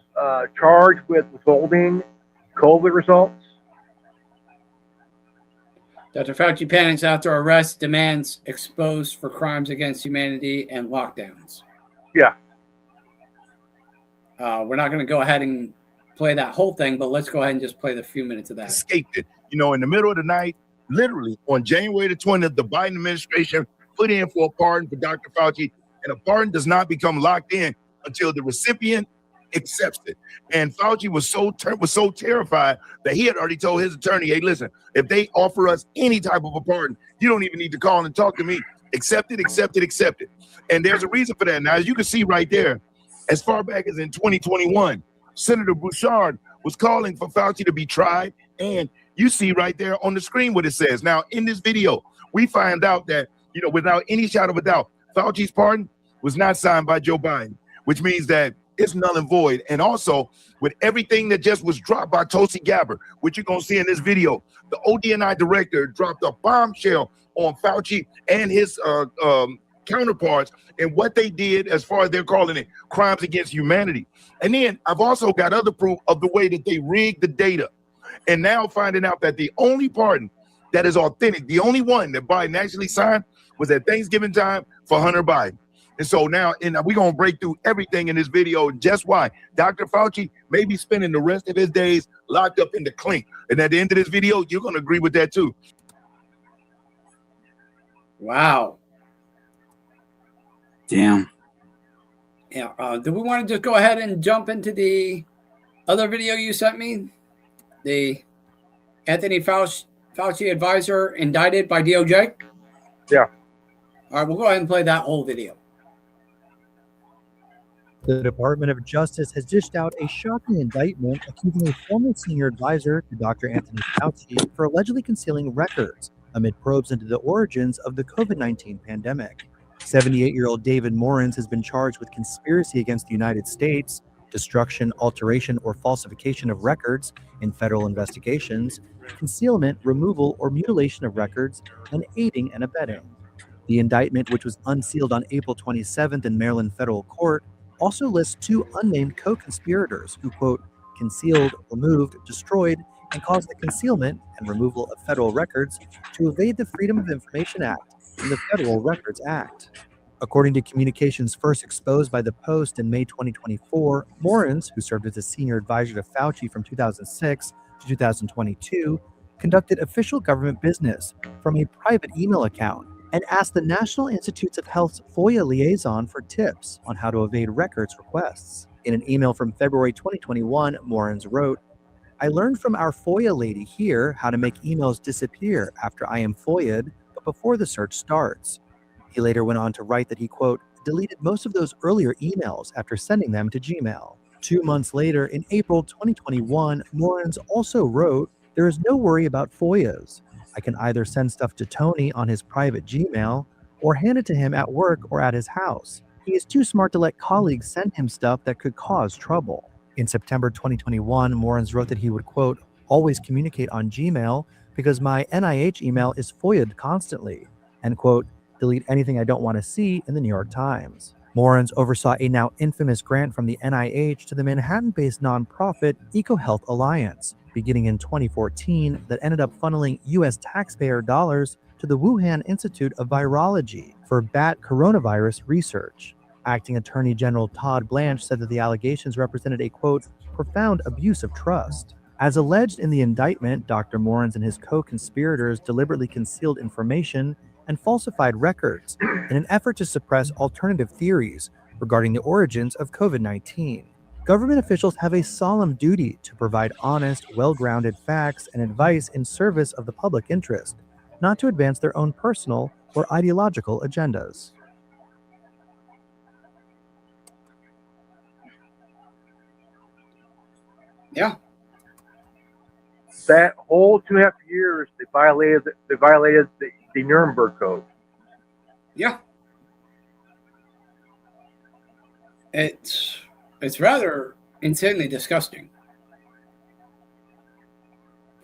charged with withholding COVID results. Dr. Fauci panics after arrest, demands exposed for crimes against humanity and lockdowns. Yeah. We're not going to go ahead and play that whole thing, but let's go ahead and just play the few minutes of that. Escaped it. You know, in the middle of the night, literally on January the 20th, the Biden administration put in for a pardon for Dr. Fauci, and a pardon does not become locked in until the recipient accepts it. And Fauci was so terrified that he had already told his attorney, hey, listen, if they offer us any type of a pardon, you don't even need to call and talk to me. Accept it, accept it, accept it. And there's a reason for that. Now, as you can see right there, as far back as in 2021, Senator Bouchard was calling for Fauci to be tried. And you see right there on the screen what it says. Now, in this video, we find out that, you know, without any shadow of a doubt, Fauci's pardon was not signed by Joe Biden, which means that it's null and void. And also, with everything that just was dropped by Tulsi Gabbard, which you're going to see in this video, the ODNI director dropped a bombshell on Fauci and his counterparts and what they did as far as they're calling it crimes against humanity. And then I've also got other proof of the way that they rigged the data. And now finding out that the only pardon that is authentic, the only one that Biden actually signed was at Thanksgiving time for Hunter Biden. And so now we're going to break through everything in this video, just why Dr. Fauci may be spending the rest of his days locked up in the clink. And at the end of this video, you're going to agree with that too. Wow. Damn. Yeah. Do we want to just go ahead and jump into the other video you sent me? The Anthony Fauci advisor indicted by DOJ? Yeah. All right, we'll go ahead and play that whole video. The Department of Justice has dished out a shocking indictment accusing a former senior advisor to Dr. Anthony Fauci for allegedly concealing records amid probes into the origins of the COVID-19 pandemic. 78-year-old David Morans has been charged with conspiracy against the United States, destruction, alteration, or falsification of records in federal investigations, concealment, removal, or mutilation of records, and aiding and abetting. The indictment, which was unsealed on April 27th in Maryland federal court, also lists two unnamed co-conspirators who, quote, concealed, removed, destroyed, and caused the concealment and removal of federal records to evade the Freedom of Information Act and the Federal Records Act. According to communications first exposed by the Post in May 2024, Morans, who served as a senior advisor to Fauci from 2006 to 2022, conducted official government business from a private email account and asked the National Institutes of Health's FOIA liaison for tips on how to evade records requests. In an email from February 2021, Morans wrote, I learned from our FOIA lady here how to make emails disappear after I am FOIA'd, but before the search starts. He later went on to write that he, quote, deleted most of those earlier emails after sending them to Gmail. 2 months later, in April 2021, Morans also wrote, there is no worry about FOIAs. I can either send stuff to Tony on his private Gmail or hand it to him at work or at his house. He is too smart to let colleagues send him stuff that could cause trouble. In September 2021, Morans wrote that he would, quote, always communicate on Gmail because my NIH email is FOIA'd constantly, and, quote, delete anything I don't want to see in the New York Times. Morans oversaw a now infamous grant from the NIH to the Manhattan-based nonprofit EcoHealth Alliance, beginning in 2014, that ended up funneling U.S. taxpayer dollars to the Wuhan Institute of Virology for bat coronavirus research. Acting Attorney General Todd Blanche said that the allegations represented a, quote, profound abuse of trust. As alleged in the indictment, Dr. Morans and his co-conspirators deliberately concealed information and falsified records in an effort to suppress alternative theories regarding the origins of COVID-19. Government officials have a solemn duty to provide honest, well-grounded facts and advice in service of the public interest, not to advance their own personal or ideological agendas. Yeah. That whole 2.5 years, they violated the Nuremberg Code. Yeah. It's rather insanely disgusting.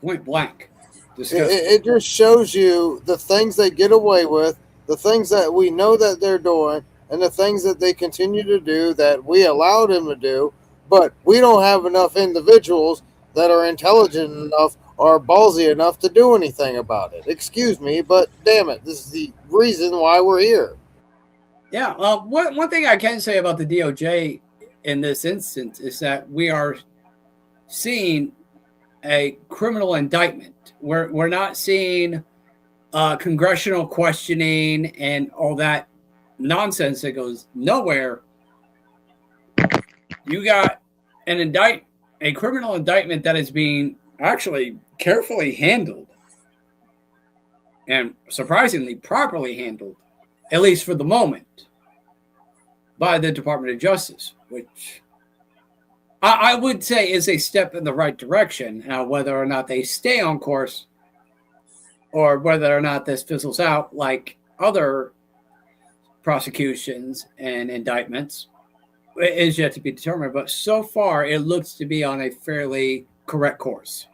Point blank. Disgusting. It just shows you the things they get away with, the things that we know that they're doing, and the things that they continue to do that we allow them to do, but we don't have enough individuals that are intelligent enough or ballsy enough to do anything about it. Excuse me, but damn it, this is the reason why we're here. Yeah, one thing I can say about the DOJ in this instance is that we are seeing a criminal indictment. We're not seeing congressional questioning and all that nonsense that goes nowhere. You got a criminal indictment that is being actually carefully handled and surprisingly properly handled, at least for the moment, by the Department of Justice, which I would say is a step in the right direction. Now, whether or not they stay on course or whether or not this fizzles out like other prosecutions and indictments is yet to be determined. But so far, it looks to be on a fairly correct course.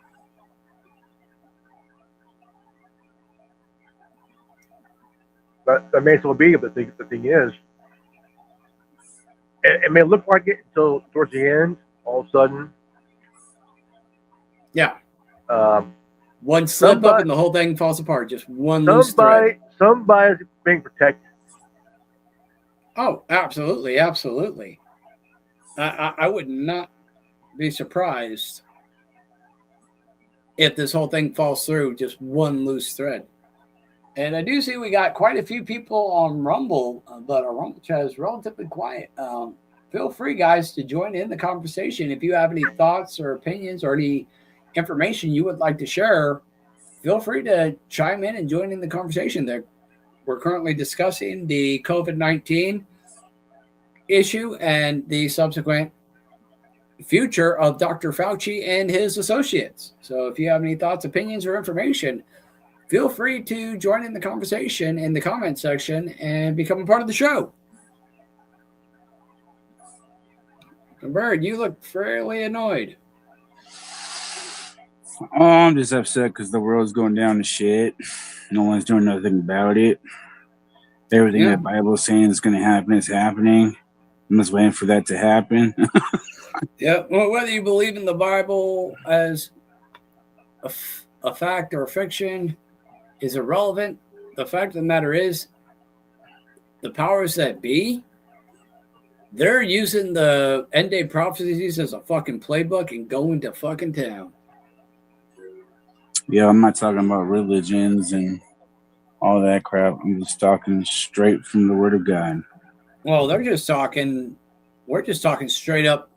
But that may as well be. But the thing is, it may look like it until towards the end. All of a sudden, yeah, one slip up and the whole thing falls apart. Just one loose thread. Somebody's being protected. Oh, absolutely, absolutely. I would not be surprised if this whole thing falls through just one loose thread. And I do see we got quite a few people on Rumble, but our Rumble chat is relatively quiet. Feel free, guys, to join in the conversation. If you have any thoughts or opinions or any information you would like to share, feel free to chime in and join in the conversation. There, we're currently discussing the COVID-19 issue and the subsequent future of Dr. Fauci and his associates. So if you have any thoughts, opinions, or information, feel free to join in the conversation in the comment section and become a part of the show. Bird, you look fairly annoyed. Oh, I'm just upset because the world's going down to shit. No one's doing nothing about it. Everything that Bible is saying is going to happen is happening. I'm just waiting for that to happen. Yeah, well, whether you believe in the Bible as a fact or a fiction is irrelevant. The fact of the matter is, the powers that be, they're using the end day prophecies as a fucking playbook and going to fucking town. Yeah, I'm not talking about religions and all that crap. I'm just talking straight from the Word of God. Well, they're just talking. We're just talking straight up,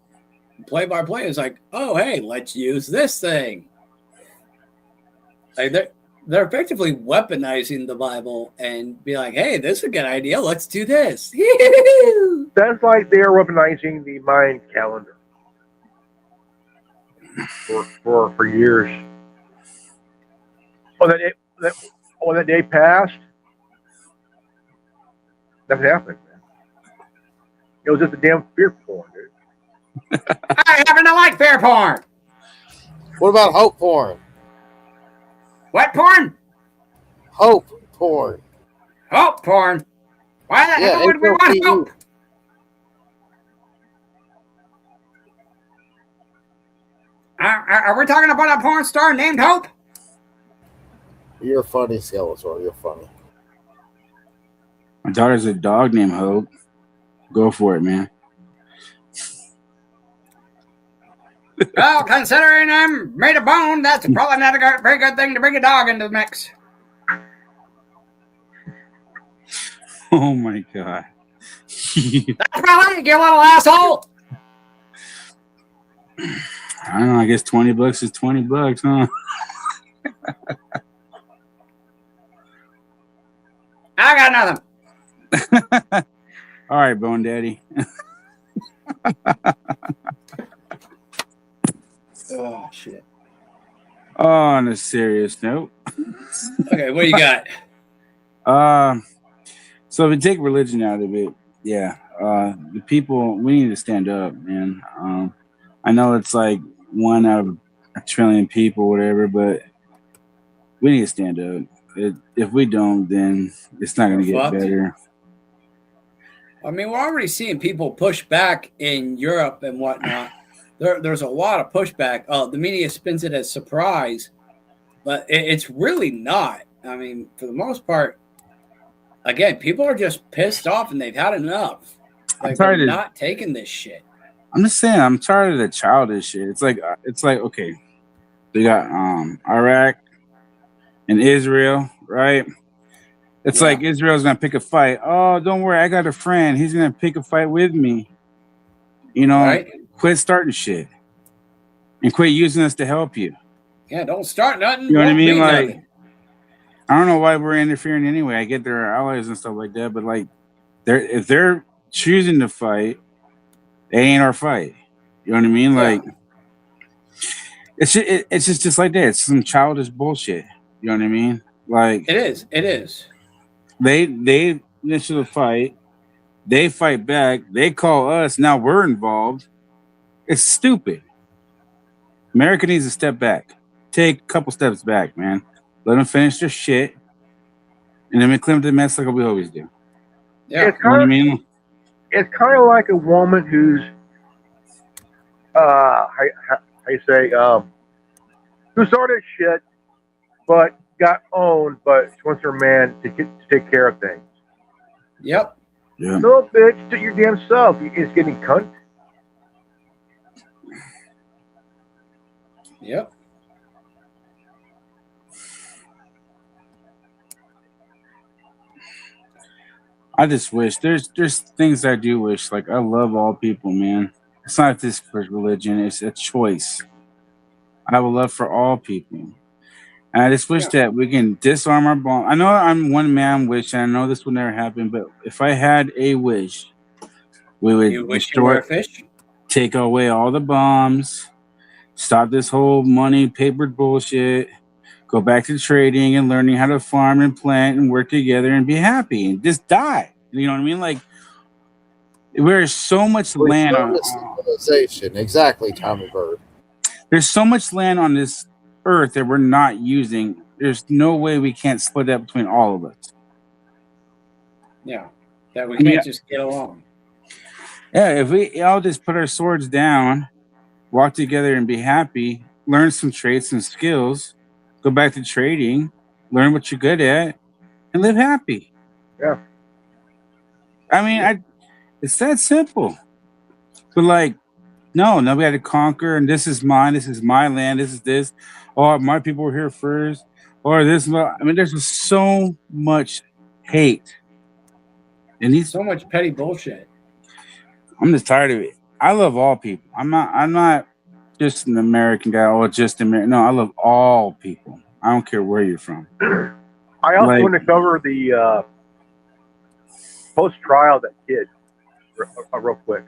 play by play. It's like, oh, hey, let's use this thing. Like they're effectively weaponizing the Bible and be like, hey, this is a good idea. Let's do this. That's like they're weaponizing the Mayan calendar for years. When that day passed, nothing happened, man. It was just a damn fear porn, dude. I happen to like fear porn. What about hope porn? What porn? Hope porn. Hope porn? Why the hell would we want hope? Are we talking about a porn star named Hope? You're funny, Skeletor. You're funny. My daughter's a dog named Hope. Go for it, man. Well, considering I'm made of bone, that's probably not a very good thing to bring a dog into the mix. Oh my god. That's probably you little asshole. I don't know. I guess $20 is $20, huh? I got nothing. All right, Bone Daddy. Oh shit. Oh, on a serious note. Okay, what you got? So if we take religion out of it, yeah, the people, we need to stand up, man. I know it's like 1 out of a trillion people, whatever, but we need to stand up. If we don't, then it's not going to get better. I mean, we're already seeing people push back in Europe and whatnot. There's a lot of pushback. The media spins it as surprise, but it's really not. I mean, for the most part, again, people are just pissed off and they've had enough. Like, they're not taking this shit. I'm just saying, I'm tired of the childish shit. It's like okay, they got Iraq and Israel, right? It's like Israel's gonna pick a fight. Oh, don't worry, I got a friend. He's gonna pick a fight with me. You know, right? Quit starting shit and quit using us to help you. Yeah, don't start nothing. You know what I mean? Like, nothing. I don't know why we're interfering anyway. I get their allies and stuff like that, but like, if they're choosing to fight, it ain't our fight. You know what I mean? Like, it's just like that. It's some childish bullshit. You know what I mean? Like, it is. It is. They initiate a fight. They fight back. They call us. Now we're involved. It's stupid. America needs to step back. Take a couple steps back, man. Let them finish their shit, and then we clean up the mess like we always do. Yeah, it's kind of, I mean? It's kind of like a woman who's, how you say, who started shit, but got owned, but she wants her man to take care of things. Yep. Yeah. No, bitch, do your damn self. It's getting cunt. Yep. I just wish there's things I do wish. Like, I love all people, man. It's not this for religion. It's a choice. I have a love for all people. And I just wish that we can disarm our bomb. I know I'm one man wish, and I know this will never happen, but if I had a wish, we would destroy, take away all the bombs, stop this whole money papered bullshit, go back to trading and learning how to farm and plant and work together and be happy and just die. You know what I mean? Like, there's so much land on civilization. Exactly, Tommy Bird. There's so much land on this earth that we're not using. There's no way we can't split that between all of us. Yeah, that we can't just get along. Yeah, if we all just put our swords down, walk together and be happy, learn some traits and skills, go back to trading, learn what you're good at, and live happy. Yeah. I mean, it's that simple. But like, no, we had to conquer, and this is mine, this is my land, this is this. Oh, my people were here first. Or this, I mean, there's just so much hate. And so much petty bullshit. I'm just tired of it. I love all people. I'm not just an American guy or just American. No, I love all people. I don't care where you're from. I also want to cover the post-trial that kid real quick.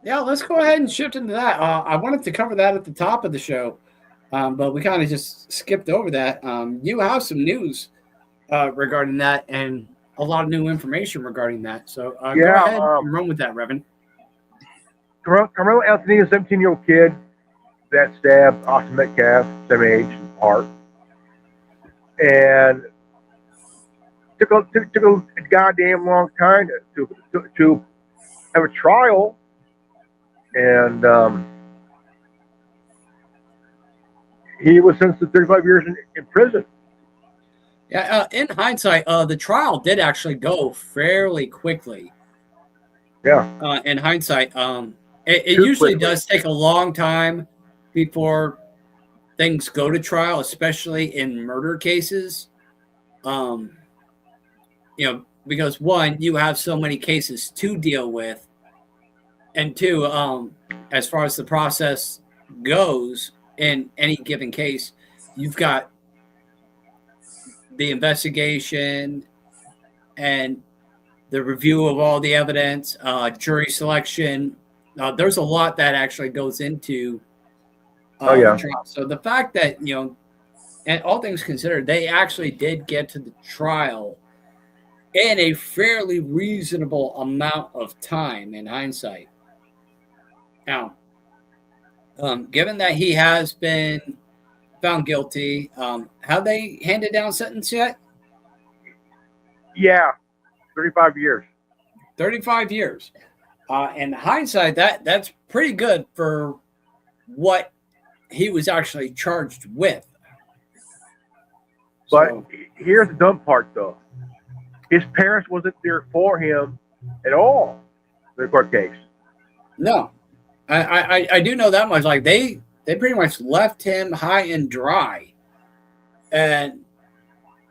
Yeah, let's go ahead and shift into that. I wanted to cover that at the top of the show, but we kind of just skipped over that. You have some news regarding that and a lot of new information regarding that. So go ahead and run with that, Revan. Carmelo Anthony, a 17-year-old kid that stabbed Austin Metcalf, same age, in the heart, and took a goddamn long time to have a trial, and he was sentenced to 35 years in prison. Yeah, in hindsight, the trial did actually go fairly quickly. Yeah. In hindsight, it usually does take a long time before things go to trial, especially in murder cases. Because one, you have so many cases to deal with, and two, as far as the process goes in any given case, you've got the investigation and the review of all the evidence, jury selection. There's a lot that actually goes into the trial. So the fact that, and all things considered, they actually did get to the trial in a fairly reasonable amount of time in hindsight. Now, given that he has been found guilty, have they handed down sentence yet? Yeah, 35 years. 35 years. In hindsight, that's pretty good for what he was actually charged with. But here's the dumb part, though. His parents wasn't there for him at all in the court case. No. I do know that much. Like, they pretty much left him high and dry. And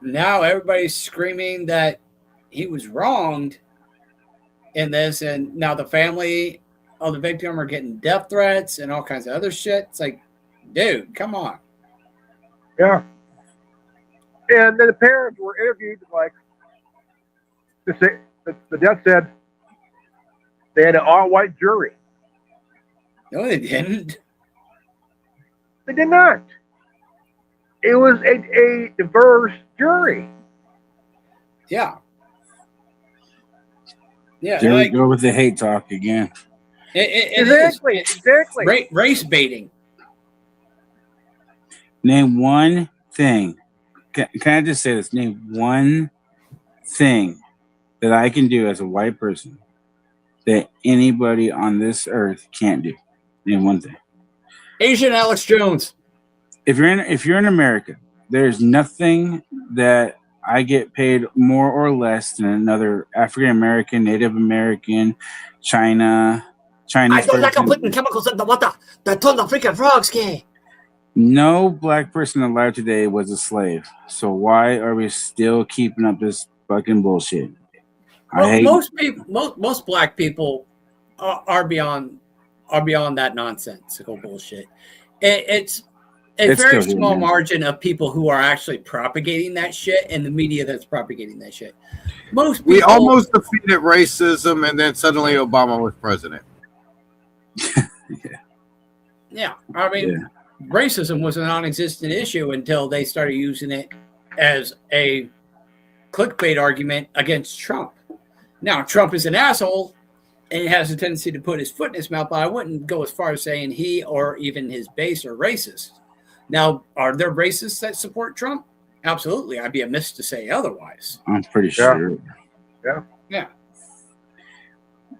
now everybody's screaming that he was wronged in this, and now the family of the victim are getting death threats and all kinds of other shit. It's like, dude, come on. Yeah. And then the parents were interviewed, like, the death said they had an all-white jury. No, they didn't. They did not. It was a diverse jury. Yeah. Yeah. There we go with the hate talk again. Exactly. Race baiting. Name one thing. Can I just say this? Name one thing that I can do as a white person that anybody on this earth can't do. Name one thing. Asian Alex Jones. If you're in America, there's nothing that I get paid more or less than another African American, Native American, Chinese. I don't like putting chemicals in the water that turn the freaking frogs gay. No black person alive today was a slave. So why are we still keeping up this fucking bullshit? Most black people are beyond that nonsensical bullshit. It's a very small margin of people who are actually propagating that shit, and the media that's propagating that shit. Most people, we almost defeated racism, and then suddenly Obama was president. Yeah, I mean, racism was a non-existent issue until they started using it as a clickbait argument against Trump. Now, Trump is an asshole and has a tendency to put his foot in his mouth, but I wouldn't go as far as saying he or even his base are racist. Now, are there racists that support Trump? Absolutely. I'd be amiss to say otherwise. I'm pretty sure. Yeah. Yeah.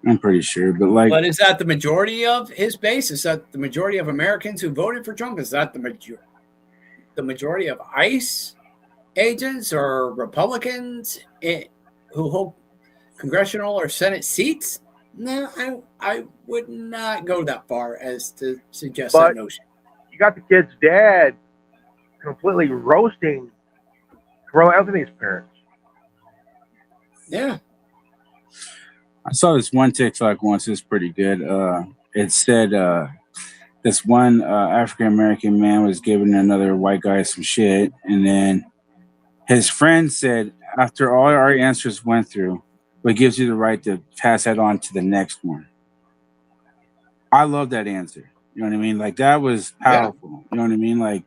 I'm pretty sure, but like, But is that the majority of his base? Is that the majority of Americans who voted for Trump? Is that the majority of ICE agents or Republicans who hold congressional or Senate seats? No, I would not go that far as to suggest that notion. You got the kid's dad completely roasting Carl Anthony's parents. Yeah. I saw this one TikTok once. It was pretty good. It said this one African American man was giving another white guy some shit, and then his friend said, "After all our answers went through, what gives you the right to pass that on to the next one?" I love that answer. You know what I mean? Like, that was powerful. Yeah. You know what I mean? Like,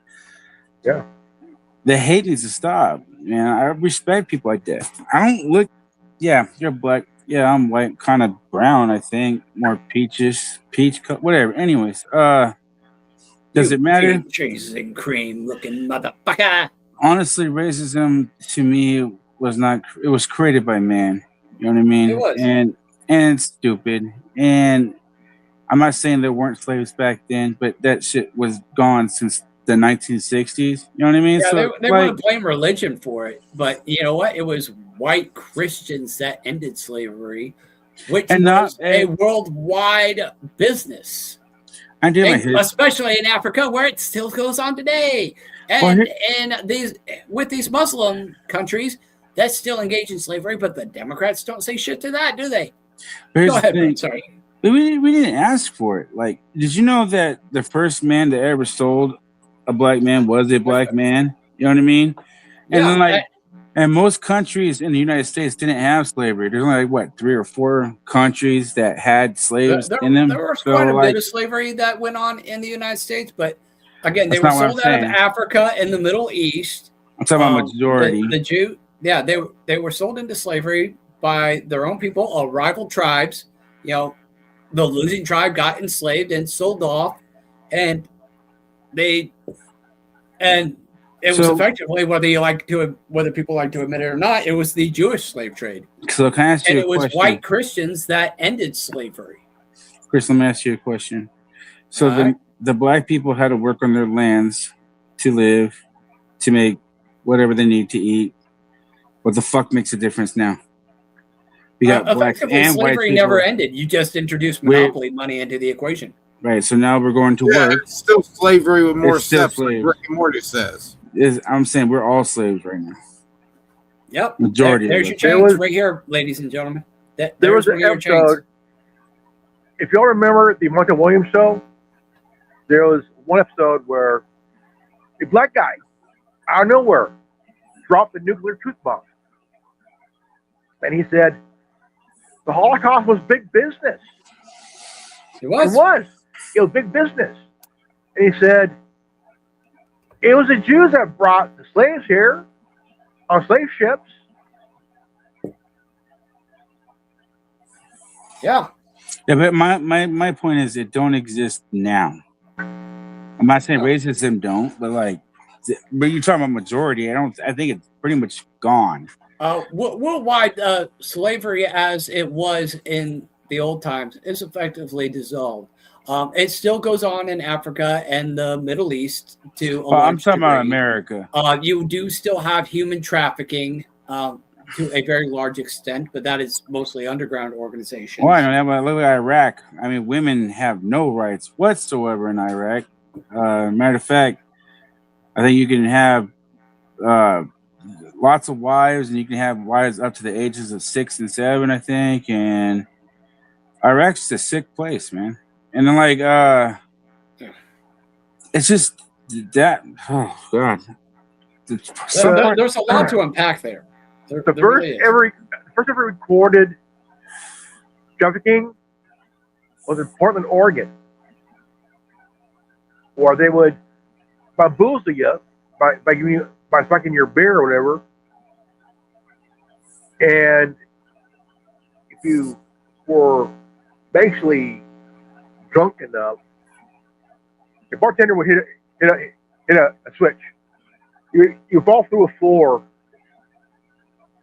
yeah, the hate needs to stop, man. I respect people like that. I don't look. Yeah, you're black. Yeah, I'm white, kind of brown, I think. More peach, whatever. Anyways, does it matter? Cheese and cream looking motherfucker. Honestly, racism to me was not. It was created by man. You know what I mean? It was. And it's stupid. And I'm not saying there weren't slaves back then, but that shit was gone since the 1960s. You know what I mean? Yeah, so they want to blame religion for it, but you know what? It was white Christians that ended slavery, which was a worldwide business. Especially in Africa, where it still goes on today. And with these Muslim countries that still engage in slavery, but the Democrats don't say shit to that, do they? Go ahead, bro. Sorry. We didn't ask for it. Like, did you know that the first man that ever sold a black man was a black man? You know what I mean? And then, like, and most countries in the United States didn't have slavery. There's only, like, what, 3 or 4 countries that had slaves in them. There was quite a bit of slavery that went on in the United States, but again, they were sold out of Africa and the Middle East. I'm talking about majority. The Jew, yeah, they were sold into slavery by their own people, rival tribes. You know, the losing tribe got enslaved and sold off, and it was effectively, whether people like to admit it or not, it was the Jewish slave trade. So can I ask you a question? And it was white Christians that ended slavery. Chris, let me ask you a question. So the black people had to work on their lands to live, to make whatever they need to eat. What the fuck makes a difference now? We got blacks and white slavery people. Never ended. You just introduced monopoly money into the equation. Right. So now we're going to work. It's still slavery with more steps, like Rick and Morty says. I'm saying we're all slaves right now. Yep. Majority. There's your change right here, ladies and gentlemen. There was an episode. If y'all remember the Monty Williams show, there was one episode where a black guy out of nowhere dropped the nuclear truth bomb. And he said, the Holocaust was big business. It was. It was big business. And he said, it was the Jews that brought the slaves here on slave ships. Yeah. Yeah, but my point is it don't exist now. I'm not saying racism don't, but you're talking about majority. I think it's pretty much gone. Worldwide slavery as it was in the old times is effectively dissolved. It still goes on in Africa and the Middle East to I'm talking about America. You do still have human trafficking to a very large extent, but that is mostly underground organizations. Well, I know that, but look at Iraq. I mean, women have no rights whatsoever in Iraq. Matter of fact, I think you can have lots of wives, and you can have wives up to the ages of 6 and 7, I think. And Iraq's a sick place, man. And then it's just that. Oh God, there's a lot to unpack there. The first ever recorded trafficking was in Portland, Oregon, where they would bamboozle you by sucking your beer or whatever, and if you were basically drunk enough, the bartender would hit a switch. You fall through a floor,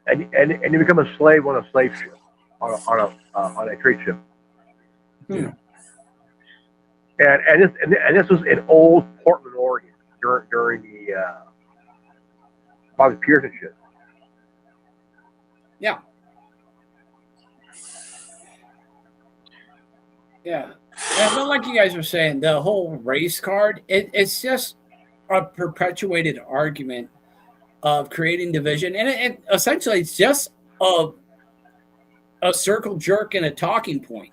and you become a slave on a slave ship on a trade ship. Yeah. And this was in old Portland, Oregon during the Bobby Pearson shit. Yeah. Yeah. And like you guys were saying, the whole race card, it's just a perpetuated argument of creating division. And it essentially it's just a circle jerk and a talking point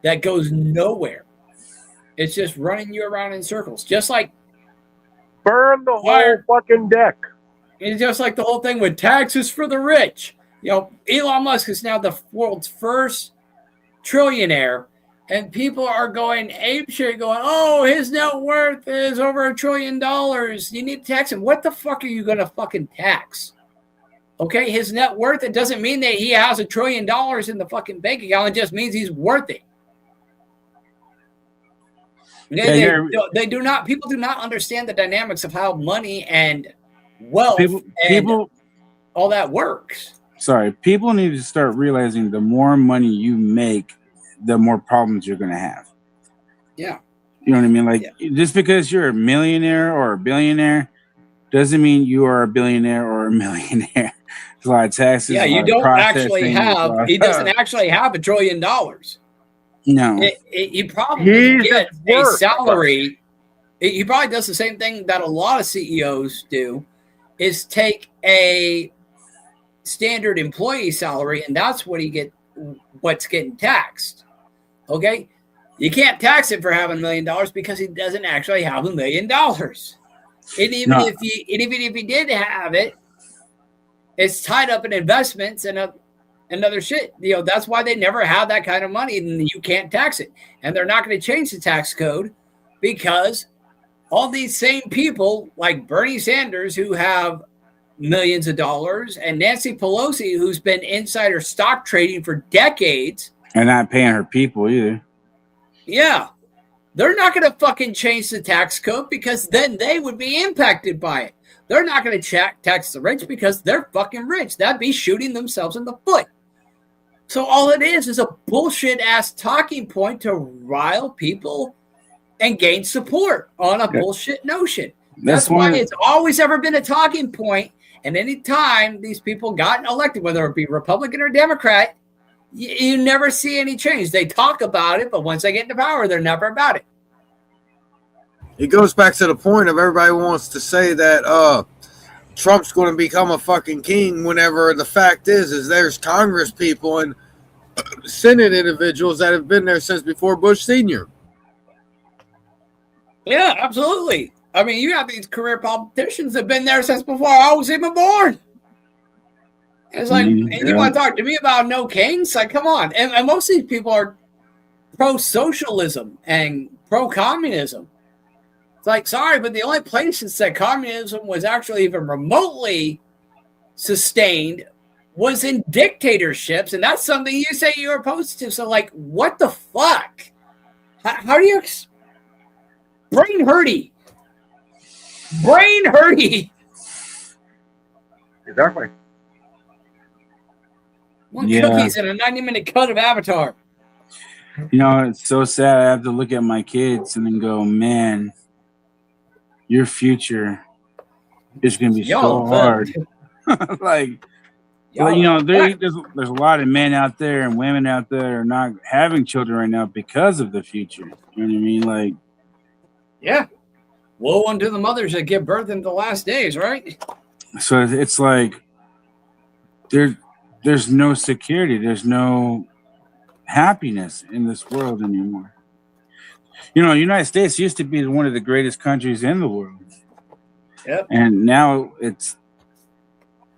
that goes nowhere. It's just running you around in circles. Just like burn the whole fucking deck. It's just like the whole thing with taxes for the rich. You know, Elon Musk is now the world's first trillionaire, and people are going apeshit, going, "Oh, his net worth is over $1 trillion. You need to tax him." What the fuck are you going to fucking tax? Okay, his net worth, it doesn't mean that he has $1 trillion in the fucking bank account. It just means he's worth it. They do not. People do not understand the dynamics of how money and wealth and all that works. Sorry, people need to start realizing the more money you make, the more problems you're going to have. Yeah. You know what I mean? Like, just because you're a millionaire or a billionaire doesn't mean you are a billionaire or a millionaire. There's a lot of taxes. Yeah, you don't actually have. He doesn't actually have $1 trillion. No. He probably gets a salary. He probably does the same thing that a lot of CEOs do, is take a standard employee salary, and that's what what's getting taxed. Okay? You can't tax him for having $1 million because he doesn't actually have $1 million. And even if he did have it, it's tied up in investments and other shit. You know, that's why they never have that kind of money, and you can't tax it. And they're not going to change the tax code because all these same people like Bernie Sanders, who have millions of dollars, and Nancy Pelosi, who's been insider stock trading for decades. And not paying her people either. Yeah. They're not going to fucking change the tax code because then they would be impacted by it. They're not going to tax the rich because they're fucking rich. That'd be shooting themselves in the foot. So all it is a bullshit ass talking point to rile people and gain support on a bullshit notion. That's why it's always ever been a talking point. And any time these people got elected, whether it be Republican or Democrat, you never see any change. They talk about it, but once they get into power, they're never about it. It goes back to the point of everybody wants to say that Trump's going to become a fucking king, whenever the fact is there's Congress people and Senate individuals that have been there since before Bush Sr. Yeah, absolutely. I mean, you have these career politicians that have been there since before I was even born. It's like, and you want to talk to me about no kings? Like, come on. And most of these people are pro-socialism and pro-communism. It's like, sorry, but the only places that communism was actually even remotely sustained was in dictatorships, and that's something you say you're opposed to. So, like, what the fuck? How do you... Brain hurty. Exactly. Cookies and a 90-minute cut of Avatar. You know, it's so sad. I have to look at my kids and then go, man, your future is going to be so hard. Like, you know, there's a lot of men out there and women out there that are not having children right now because of the future. You know what I mean? Like, yeah. Woe unto the mothers that give birth in the last days, right? So it's like there's no security. There's no happiness in this world anymore. You know, the United States used to be one of the greatest countries in the world. Yep. And now it's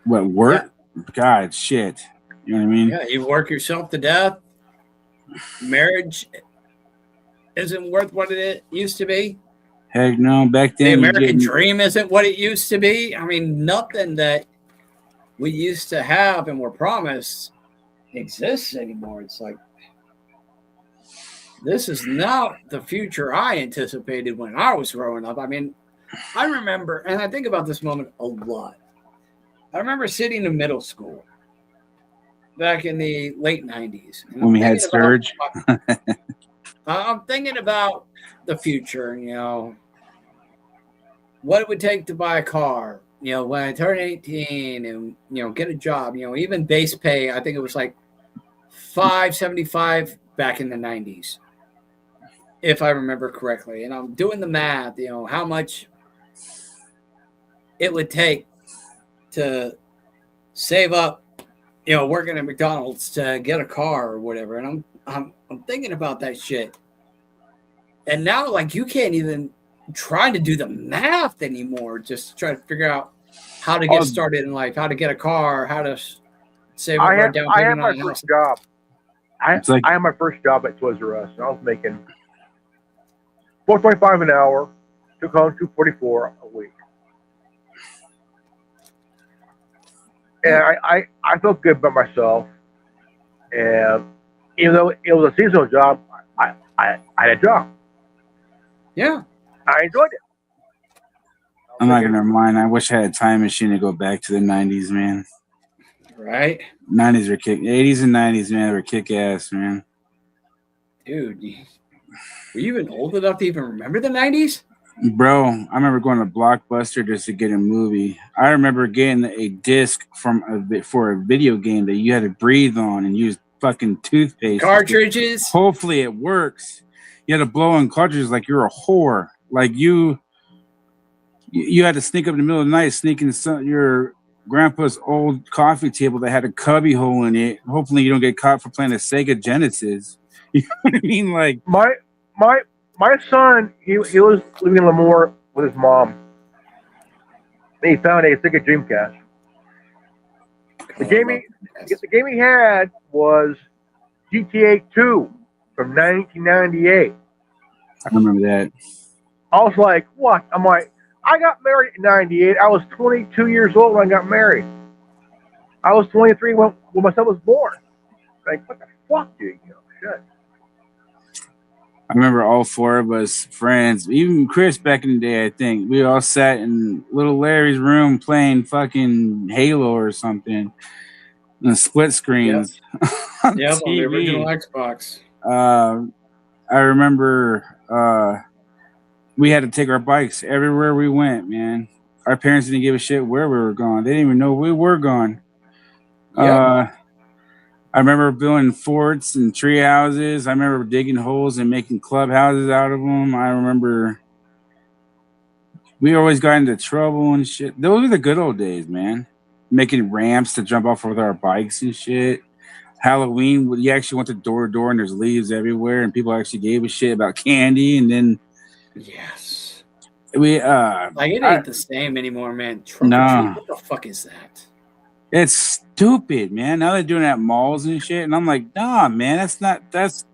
work? Yeah. God, shit. You know what I mean? Yeah, you work yourself to death. Marriage isn't worth what it used to be. Heck no, back then. The American dream isn't what it used to be. I mean, nothing that we used to have and were promised exists anymore. It's like, this is not the future I anticipated when I was growing up. I mean, I remember, and I think about this moment a lot. I remember sitting in middle school, back in the late 90s. And When we had Sturge. I'm thinking about the future, you know, what it would take to buy a car, you know, when I turn 18 and, you know, get a job, you know, even base pay, I think it was like $5.75 back in the 90s, if I remember correctly. And I'm doing the math, you know, how much it would take to save up, you know, working at McDonald's to get a car or whatever. And I'm thinking about that shit. And now, like, you can't even try to do the math anymore. Just to try to figure out how to get started in life, how to get a car, how to save up our down payment on a house. First job. I had my first job at Toys R Us, and I was making $4.25 an hour. Took home $2.44 a week, and I felt good about myself. And even though it was a seasonal job, I had a job. Yeah, I enjoyed it. I'm not gonna mind. I wish I had a time machine to go back to the 90s, man. Right? 90s were 80s and 90s, man, were kick ass, man. Dude, were you even old enough to even remember the 90s? Bro, I remember going to Blockbuster just to get a movie. I remember getting a disc for a video game that you had to breathe on and use fucking toothpaste. Cartridges. Hopefully it works. You had to blow on cartridges like you're a whore. Like you had to sneak up in the middle of the night, sneak in your grandpa's old coffee table that had a cubby hole in it. Hopefully you don't get caught for playing a Sega Genesis. You know what I mean? Like my son, he was living in Lemoore with his mom. And he found a Sega Dreamcast. The game he had was GTA 2 from 1998. I remember that. I was like, what? I'm like, I got married in 98. I was 22 years old when I got married. I was 23 when my son was born. Like, what the fuck, dude? You know, shit. I remember all four of us friends, even Chris back in the day, I think. We all sat in little Larry's room playing fucking Halo or something. And split screens. Yep, on the original Xbox. I remember we had to take our bikes everywhere we went, man. Our parents didn't give a shit where we were going. They didn't even know we were gone. Yep. I remember building forts and tree houses. I remember digging holes and making clubhouses out of them. I remember we always got into trouble and shit. Those were the good old days, man. Making ramps to jump off with our bikes and shit. Halloween, you actually went to door to door and there's leaves everywhere and people actually gave a shit about candy. And then yes, we like it ain't the same anymore, man. No, what the fuck is that? It's stupid, man. Now they're doing it at malls and shit, and I'm like, nah, man, that's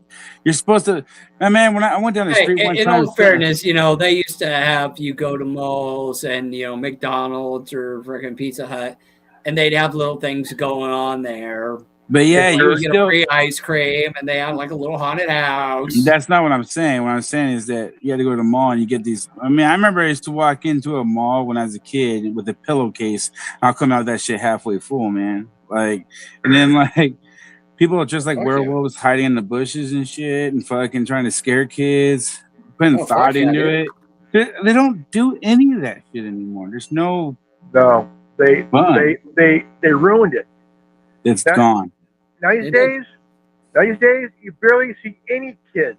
you're supposed to. Man, when I went down the street one time. In all fairness, you know, they used to have you go to malls and, you know, McDonald's or freaking Pizza Hut, and they'd have little things going on there. But yeah, you get a free ice cream, and they have like a little haunted house. That's not what I'm saying. What I'm saying is that you had to go to the mall and you get these. I mean, I remember I used to walk into a mall when I was a kid with a pillowcase. I'll come out of that shit halfway full, man. Like, and then like people are just like werewolves hiding in the bushes and shit, and fucking trying to scare kids, putting thought into it. They don't do any of that shit anymore. There's no. They ruined it. It's gone. Nowadays, you barely see any kids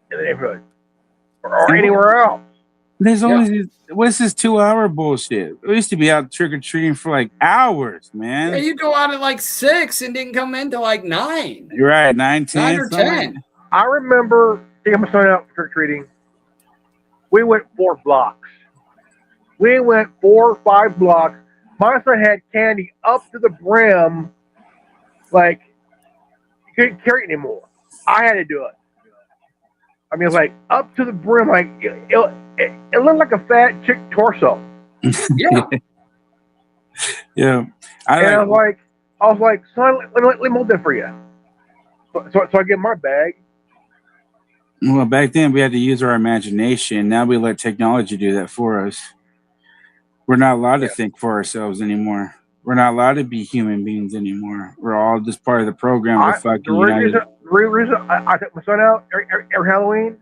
in the neighborhood or anywhere else. There's always what's this 2-hour bullshit? We used to be out trick or treating for like hours, man. Yeah, you go out at like 6 and didn't come in till like 9. You're right, 9, 10. 9 or 10. I remember taking my son out trick or treating. We went 4 blocks. We went 4 or 5 blocks. My son had candy up to the brim. Like, you couldn't carry it anymore. I had to do it. I mean, like, up to the brim, like, it looked like a fat chick torso. Yeah. Yeah. I was like, son, let me hold that for you. So I get my bag. Well, back then we had to use our imagination. Now we let technology do that for us. We're not allowed to think for ourselves anymore. We're not allowed to be human beings anymore. We're all just part of the program. The reason I took my son out every Halloween,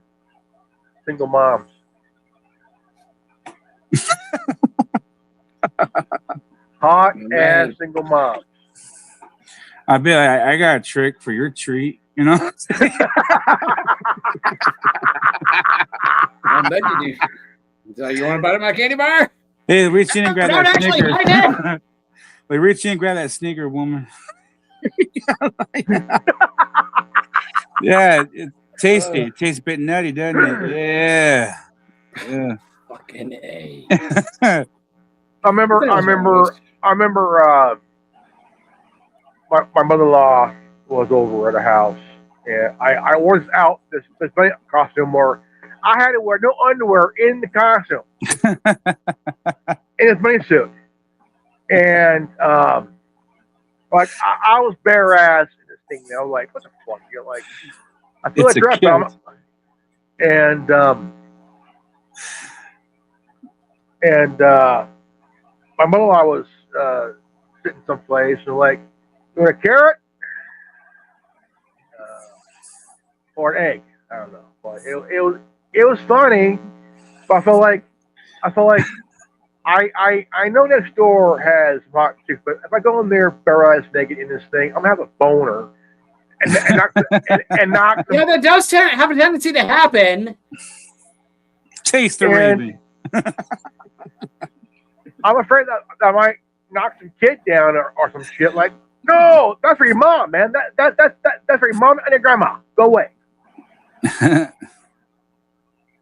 single moms. Hot ass single moms. I bet I got a trick for your treat. You know. I bet you do. So you want to bite my candy bar? Hey, reach in and grab Don't that actually Snicker. bite it. Like, reach in and grab that Snicker, woman. Yeah, it tasty. It tastes a bit nutty, doesn't it? Yeah. Yeah. Fucking A. I remember my mother-in-law was over at a house, and I was out this costume where I had to wear no underwear in the costume, in this bunny suit, and like I was bare ass in this thing. I was like, what the fuck? You're like, I feel It's like a dressed kilt. up, and my mother-in-law was sitting someplace and like, you want a carrot or an egg? I don't know. But it was funny, but I felt like I know next door has hot chicks, but if I go in there bare ass naked in this thing, I'm gonna have a boner and knock Yeah, that does have a tendency to happen. Taste the raven. I'm afraid that I might knock some kid down or some shit. Like, no, that's for your mom, man. That's for your mom and your grandma. Go away.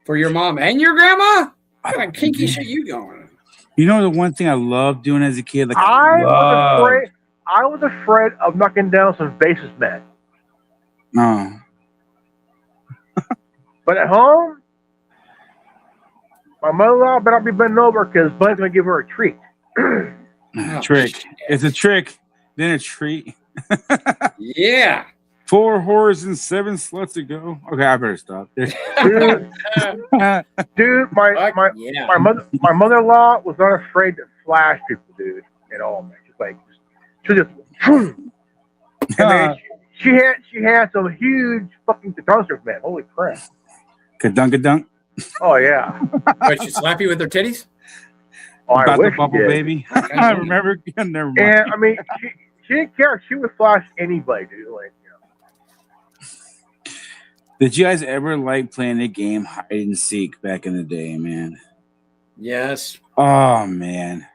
For your mom and your grandma? What kind of kinky shit you going? You know the one thing I loved doing as a kid? Like I was afraid of knocking down some vases, man. No. But at home, my mother-in-law better not be bending over because Bud's going to give her a treat. Trick. It's a trick, then a treat. Yeah. 4 whores and 7 sluts ago. Okay, I better stop there. Dude, my mother-in-law was not afraid to flash people, dude, at all, man. She just and then she had some huge fucking guitars, man. Holy crap. Kadunk. Oh yeah. But she slap you with her titties? Oh, I About wish the bubble she did. baby. I remember. Never mind. And I mean, she didn't care. She would flash anybody, dude. Like, Did you guys ever like playing the game hide and seek back in the day, man? Yes. Oh man.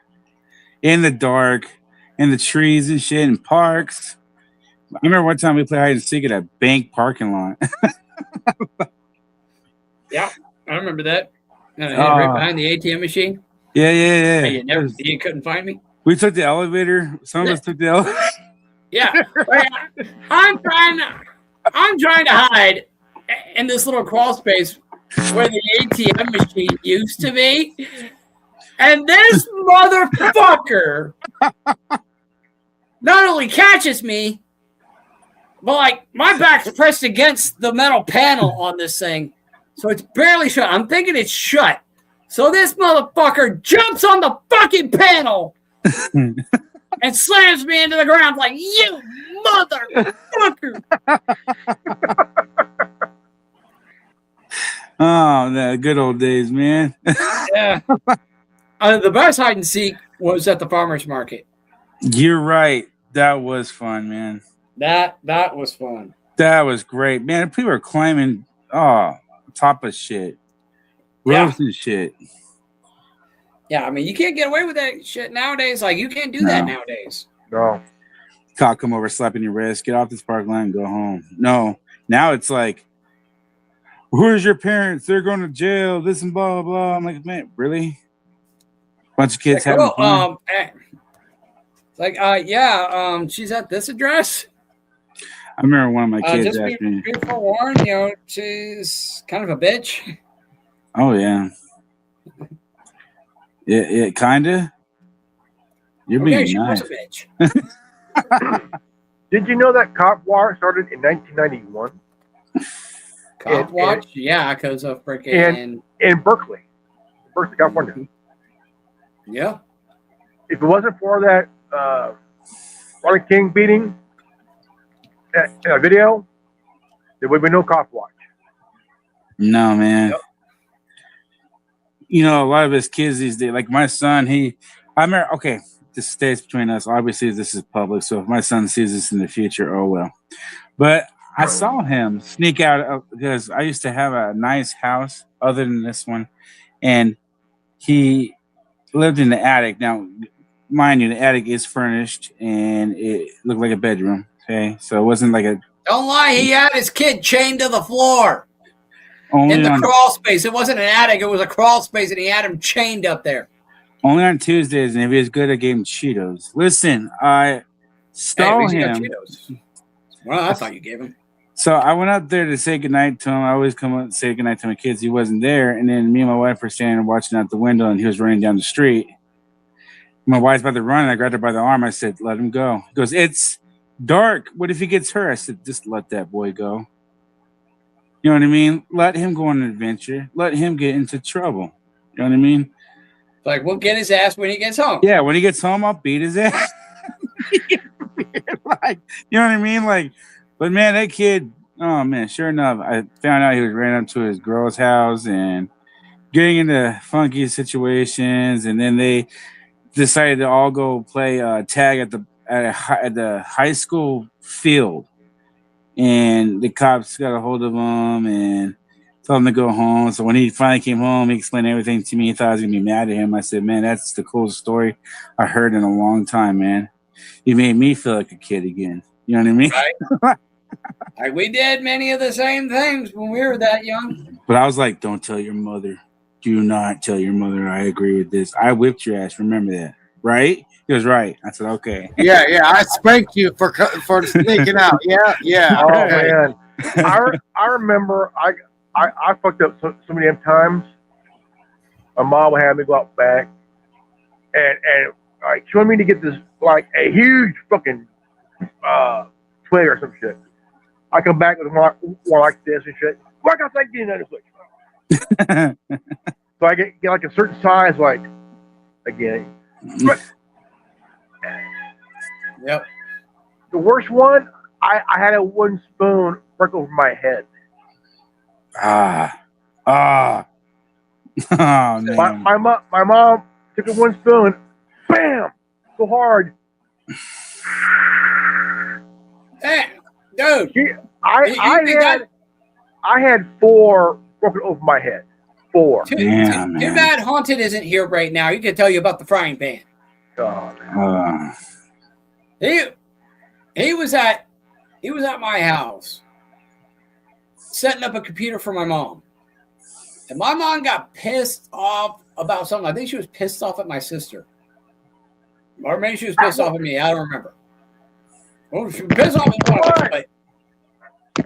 In the dark, in the trees and shit, in parks. I remember one time we played hide and seek at a bank parking lot. Yeah, I remember that. Right behind the ATM machine. Yeah. You couldn't find me. We took the elevator. Some of us took the elevator. Yeah, I'm trying to hide in this little crawl space where the ATM machine used to be, and this motherfucker not only catches me, but like my back's pressed against the metal panel on this thing, so it's barely shut. I'm thinking it's shut. So this motherfucker jumps on the fucking panel and slams me into the ground like, you motherfucker. Oh, the good old days, man. Yeah. The best hide and seek was at the farmer's market. You're right. That was fun, man. That was fun. That was great, man. People were climbing top of shit. Ropes and shit. Yeah, I mean, you can't get away with that shit nowadays. Like, you can't do that nowadays. No. Cop come over, slapping your wrist, get off this park line, go home. No. Now it's like, where's your parents? They're going to jail, this and blah, blah, blah. I'm like, man, really? Bunch of kids having fun. She's at this address. I remember one of my kids just asked me. be forewarned, she's kind of a bitch. Oh, yeah. Yeah, kind of. You're being she nice. was a bitch. Did you know that Cop Watch started in 1991? Cop Watch? Yeah, because of freaking... In Berkeley, California. Yeah. If it wasn't for that Martin King beating in a video, there would be no cop watch. No, man. Yep. You know, a lot of his kids these days, like my son, I remember, okay, this stays between us. Obviously, this is public, so if my son sees this in the future, oh well. But I saw him sneak out because I used to have a nice house other than this one, and he lived in the attic. Now, mind you, the attic is furnished, and it looked like a bedroom, okay? So it wasn't like a... Don't lie, he had his kid chained to the floor. In the crawl space. It wasn't an attic, it was a crawl space, and he had him chained up there. Only on Tuesdays, and if he was good, I gave him Cheetos. Listen, I stole him. Well, I thought you gave him. So I went up there to say goodnight to him. I always come up and say goodnight to my kids. He wasn't there, and then me and my wife were standing watching out the window, and he was running down the street. My wife's about to run, and I grabbed her by the arm. I said, let him go. He goes, it's dark. What if he gets hurt? I said, just let that boy go. You know what I mean? Let him go on an adventure. Let him get into trouble. You know what I mean? Like, we'll get his ass when he gets home. Yeah, when he gets home, I'll beat his ass. Like, you know what I mean? Like, but man, that kid, oh man, sure enough, I found out he was ran up to his girl's house and getting into funky situations, and then they decided to all go play tag at the high school field. And the cops got a hold of him and told him to go home. So when he finally came home, he explained everything to me. He thought I was going to be mad at him. I said, man, that's the coolest story I heard in a long time, man. You made me feel like a kid again. You know what I mean? Right. Like, we did many of the same things when we were that young. But I was like, don't tell your mother. Do not tell your mother I agree with this. I whipped your ass. Remember that. Right? He was right. I said, okay. Yeah. I spanked you for sneaking out. Yeah. Oh, man. I remember I fucked up so many damn times. My mom would have me go out back and like, she wanted me to get this, like, a huge fucking twig or some shit. I come back with one like this and shit. Why can't I get another twig? So I get like a certain size, like, again. Yep. The worst one, I had a wooden spoon break over my head. Oh man. My mom took a wooden spoon, bam, so hard. Hey, dude. I had 4 broken over my head. 4. Too bad Haunted isn't here right now. He could tell you about the frying pan. Oh, man. He was at my house setting up a computer for my mom. And my mom got pissed off about something. I think she was pissed off at my sister. Or maybe she was pissed off at me. I don't remember. Well, she was pissed off at one, but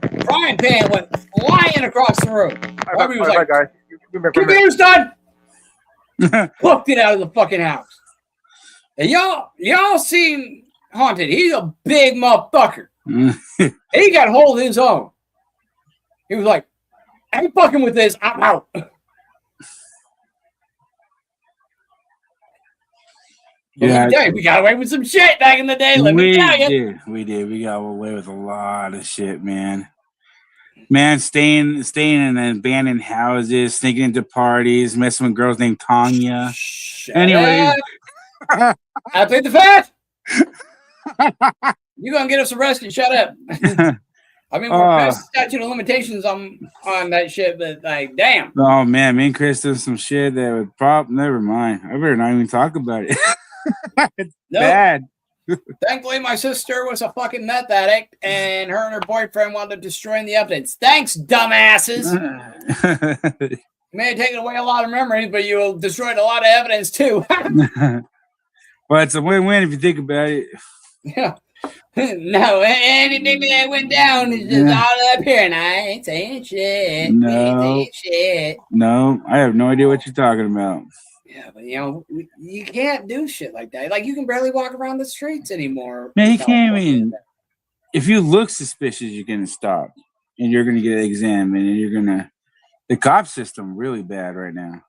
the frying pan went flying across the room. Bobby was like, guys. computer's done. Hooked it out of the fucking house. And y'all seen Haunted. He's a big motherfucker. He got hold of his own. He was like, I ain't fucking with this. I'm out. Yeah, we got away with some shit back in the day. Let me tell you. We did. We got away with a lot of shit, man. Man, staying in abandoned houses, sneaking into parties, messing with girls named Tanya. Anyways, I played the fat. You're gonna get us arrested. Shut up. I mean, we're past the statute of limitations on that shit, but like, damn. Oh man, me and Chris did some shit that would never mind. I better not even talk about it. It's bad. Thankfully, my sister was a fucking meth addict, and her and her boyfriend wound up destroying the evidence. Thanks, dumbasses. You may have taken away a lot of memories, but you destroyed a lot of evidence too. Well, it's a win-win if you think about it. Yeah. No, anything that went down is just all up here, and I ain't saying shit. No, I have no idea what you're talking about. Yeah, but you can't do shit like that. Like, you can barely walk around the streets anymore. Man, you can't even. If you look suspicious, you're gonna stop, and you're gonna get examined, and you're gonna. The cop system really bad right now,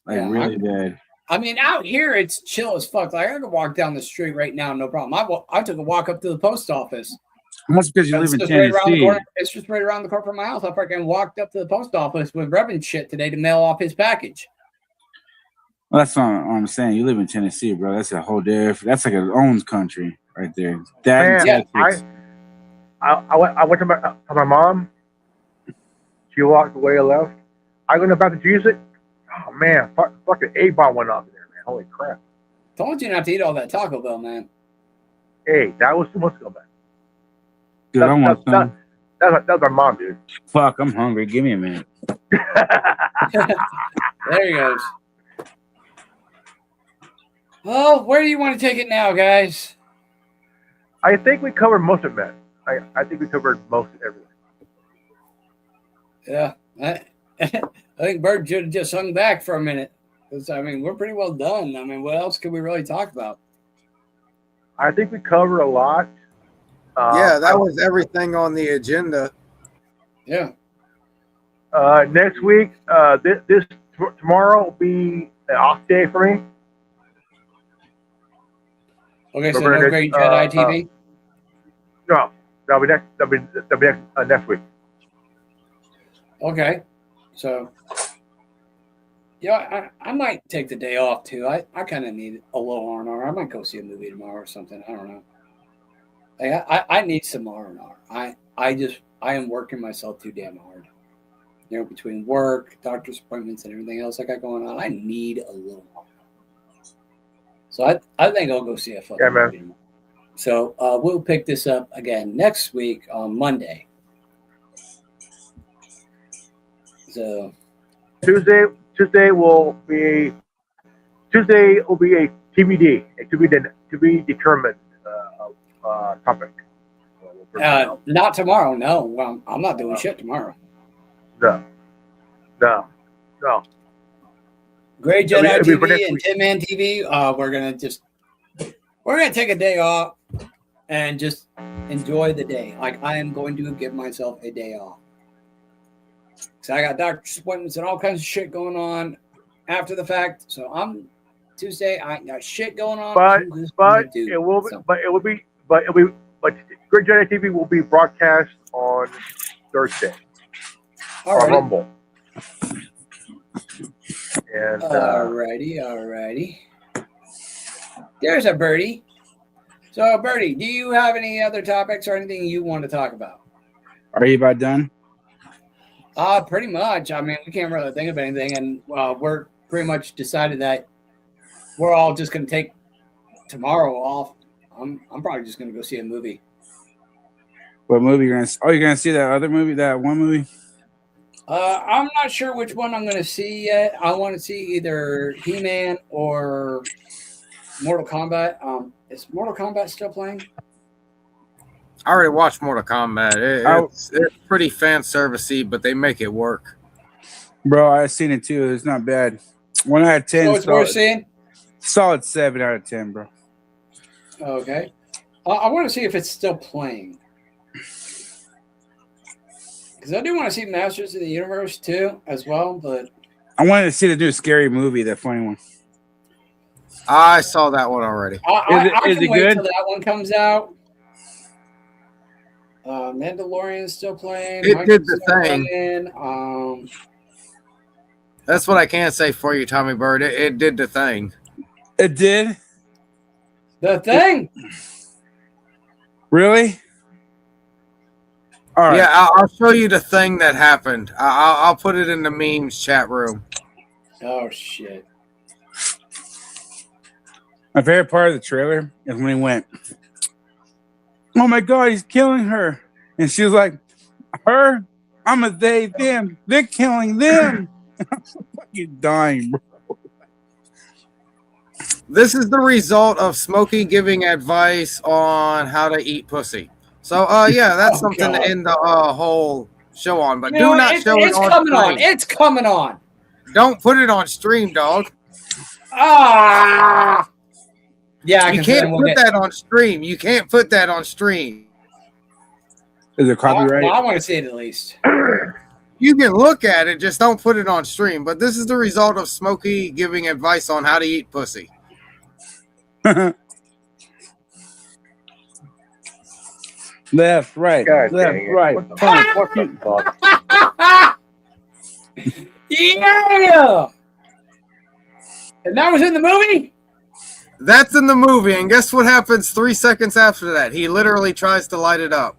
really bad. I mean, out here it's chill as fuck. Like I can walk down the street right now, no problem. I took a walk up to the post office. That's because you live in Tennessee. It's just right around the corner from my house. I fucking walked up to the post office with Reverend shit today to mail off his package. Well, that's what I'm saying. You live in Tennessee, bro. That's a whole different. That's like an own country right there. Man, I went to my mom. She walked away and left. I went about to use it. Oh man, fucking A-bomb went off in there, man. Holy crap! Told you not to eat all that Taco Bell, man. Hey, that was too much to go back. Dude, I want some. That was my mom, dude. Fuck, I'm hungry. Give me a minute. There he goes. Well, where do you want to take it now, guys? I think we covered most of it. I think we covered most of everything. Yeah, I think Bird should have just hung back for a minute. Because, I mean, we're pretty well done. I mean, what else could we really talk about? I think we covered a lot. Yeah, that was everything on the agenda. Yeah. Next week, tomorrow will be an off day for me. Okay, so no Great Jedi TV? No, that'll be next week. Okay, so yeah, I might take the day off too. I kind of need a little R&R. I might go see a movie tomorrow or something. I don't know. Like, I need some R&R. I am working myself too damn hard. You know, between work, doctor's appointments, and everything else I got going on, I need a little R&R. So I think I'll go see a fucking movie tomorrow. So we'll pick this up again next week on Monday. So Tuesday will be a TBD, to be determined topic. Not tomorrow. No, well, I'm not doing shit tomorrow. No. Great Jedi TV and Tin Man TV. We're gonna take a day off and just enjoy the day. Like I am going to give myself a day off. So I got doctor's appointments and all kinds of shit going on after the fact. So I'm Tuesday. I ain't got shit going on. But Great Jedi TV will be broadcast on Thursday on Rumble. And alrighty. There's a birdie. So Birdie, do you have any other topics or anything you want to talk about? Are you about done? Pretty much. I mean, we can't really think of anything, and we're pretty much decided that we're all just going to take tomorrow off. I'm probably just going to go see a movie. What movie you're gonna? Oh, you're gonna see that other movie, that one movie? I'm not sure which one I'm going to see yet. I want to see either He-Man or Mortal Kombat. Is Mortal Kombat still playing? I already watched Mortal Kombat. It's pretty fan servicey, but they make it work. Bro, I've seen it too. It's not bad. 1 out of 10. So it's worth seeing? Solid 7 out of 10, bro. Okay. I want to see if it's still playing. Because I do want to see Masters of the Universe too, as well. But I wanted to see the new Scary Movie, that funny one. I saw that one already. I can wait good? Till that one comes out. Mandalorian's still playing. It did the thing. That's what I can say for you, Tommy Bird. It did the thing. It did? The thing? Really? All right. Yeah, I'll show you the thing that happened. I'll put it in the memes chat room. Oh, shit. My favorite part of the trailer is when he went, "Oh my God, he's killing her." And she was like, "Her? I'm a they, them. They're killing them." I'm fucking dying, bro. This is the result of Smokey giving advice on how to eat pussy. So, yeah, that's something to end the whole show on. But do not show it on stream. It's coming on. Don't put it on stream, dog. Ah. Yeah, you can't put that on stream. You can't put that on stream. Is it copyright? I want to see it at least. You can look at it, just don't put it on stream. But this is the result of Smokey giving advice on how to eat pussy. Left, right, God left, dang it. right. What the fuck? Yeah! And that was in the movie? That's in the movie, and guess what happens 3 seconds after that? He literally tries to light it up.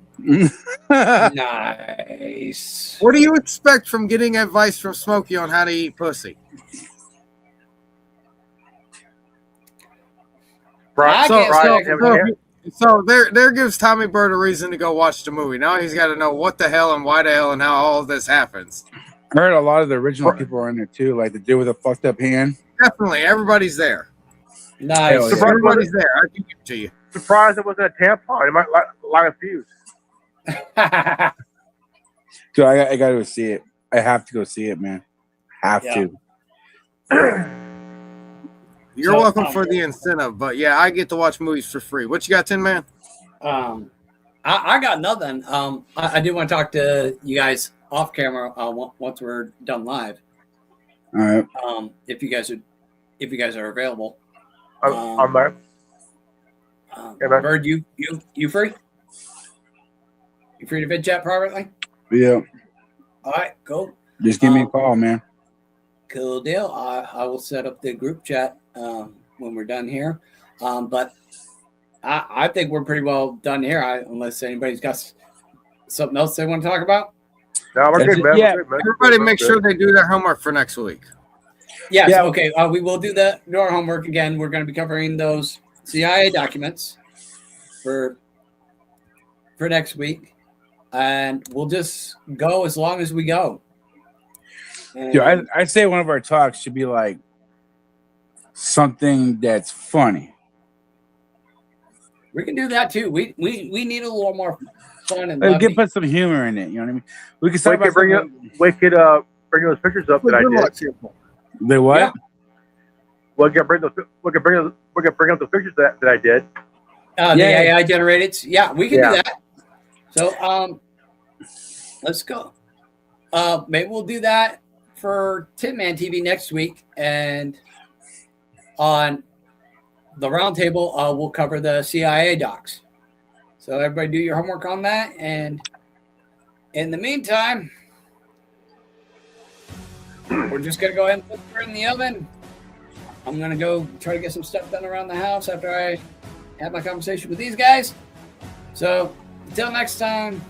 Nice. What do you expect from getting advice from Smokey on how to eat pussy? So there gives Tommy Bird a reason to go watch the movie. Now he's got to know what the hell and why the hell and how all of this happens. I heard a lot of the original people are in there too, like the dude with a fucked up hand. Definitely, everybody's there. Nice. Everybody's there. I can give it to you. Surprised it wasn't a tampon. It might lie a fuse. Dude, I got to go see it. I have to go see it, man. Have to. You're welcome for the incentive, but yeah, I get to watch movies for free. What you got, Tin Man? I got nothing. I do want to talk to you guys off camera once we're done live. All right. If you guys are available. I'm there. Bird, you free? You free to vid chat privately? Yeah. All right, cool. Just give me a call, man. Cool deal. I will set up the group chat when we're done here. But I think we're pretty well done here, unless anybody's got something else they want to talk about. No, we're good, man. Yeah, We're good, man. everybody make sure they do their homework for next week. Yes, yeah. Okay. We will do our homework again. We're going to be covering those CIA documents for next week, and we'll just go as long as we go. Dude, I'd say one of our talks should be like something that's funny. We can do that too. We need a little more fun and levity. We can put some humor in it. You know what I mean? We can bring those pictures up that I did. They what? Yeah. We can bring up the pictures that I did. The AI generated. Yeah, we can do that. So let's go. Maybe we'll do that for Tin Man TV next week, and on the roundtable, we'll cover the CIA docs. So everybody do your homework on that, and in the meantime, we're just gonna go ahead and put her in the oven. I'm gonna go try to get some stuff done around the house after I have my conversation with these guys. So until next time,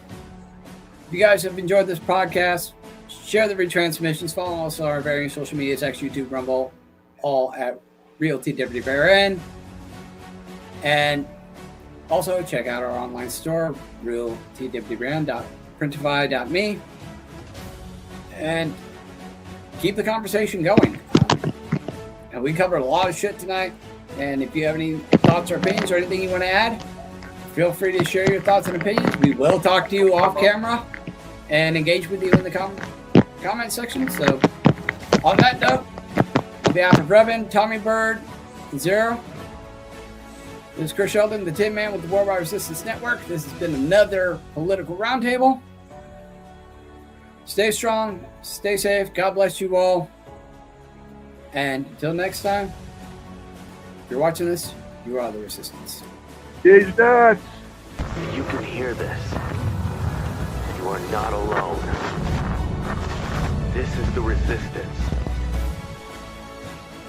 if you guys have enjoyed this podcast, share the retransmissions, follow also our various social medias, X, YouTube, Rumble, all at REALTWWRN. And also check out our online store, RealTWWRN.printify.me. And keep the conversation going. And we covered a lot of shit tonight. And if you have any thoughts or opinions or anything you want to add, feel free to share your thoughts and opinions. We will talk to you off camera and engage with you in the comment section. So on that note, on behalf of Revan, Tommy Bird, and Zero, this is Chris Sheldon, the Tin Man with the Worldwide Resistance Network. This has been another political roundtable. Stay strong, stay safe, God bless you all. And until next time, if you're watching this, you are the resistance. He's nuts. If you can hear this, you are not alone. This is the resistance.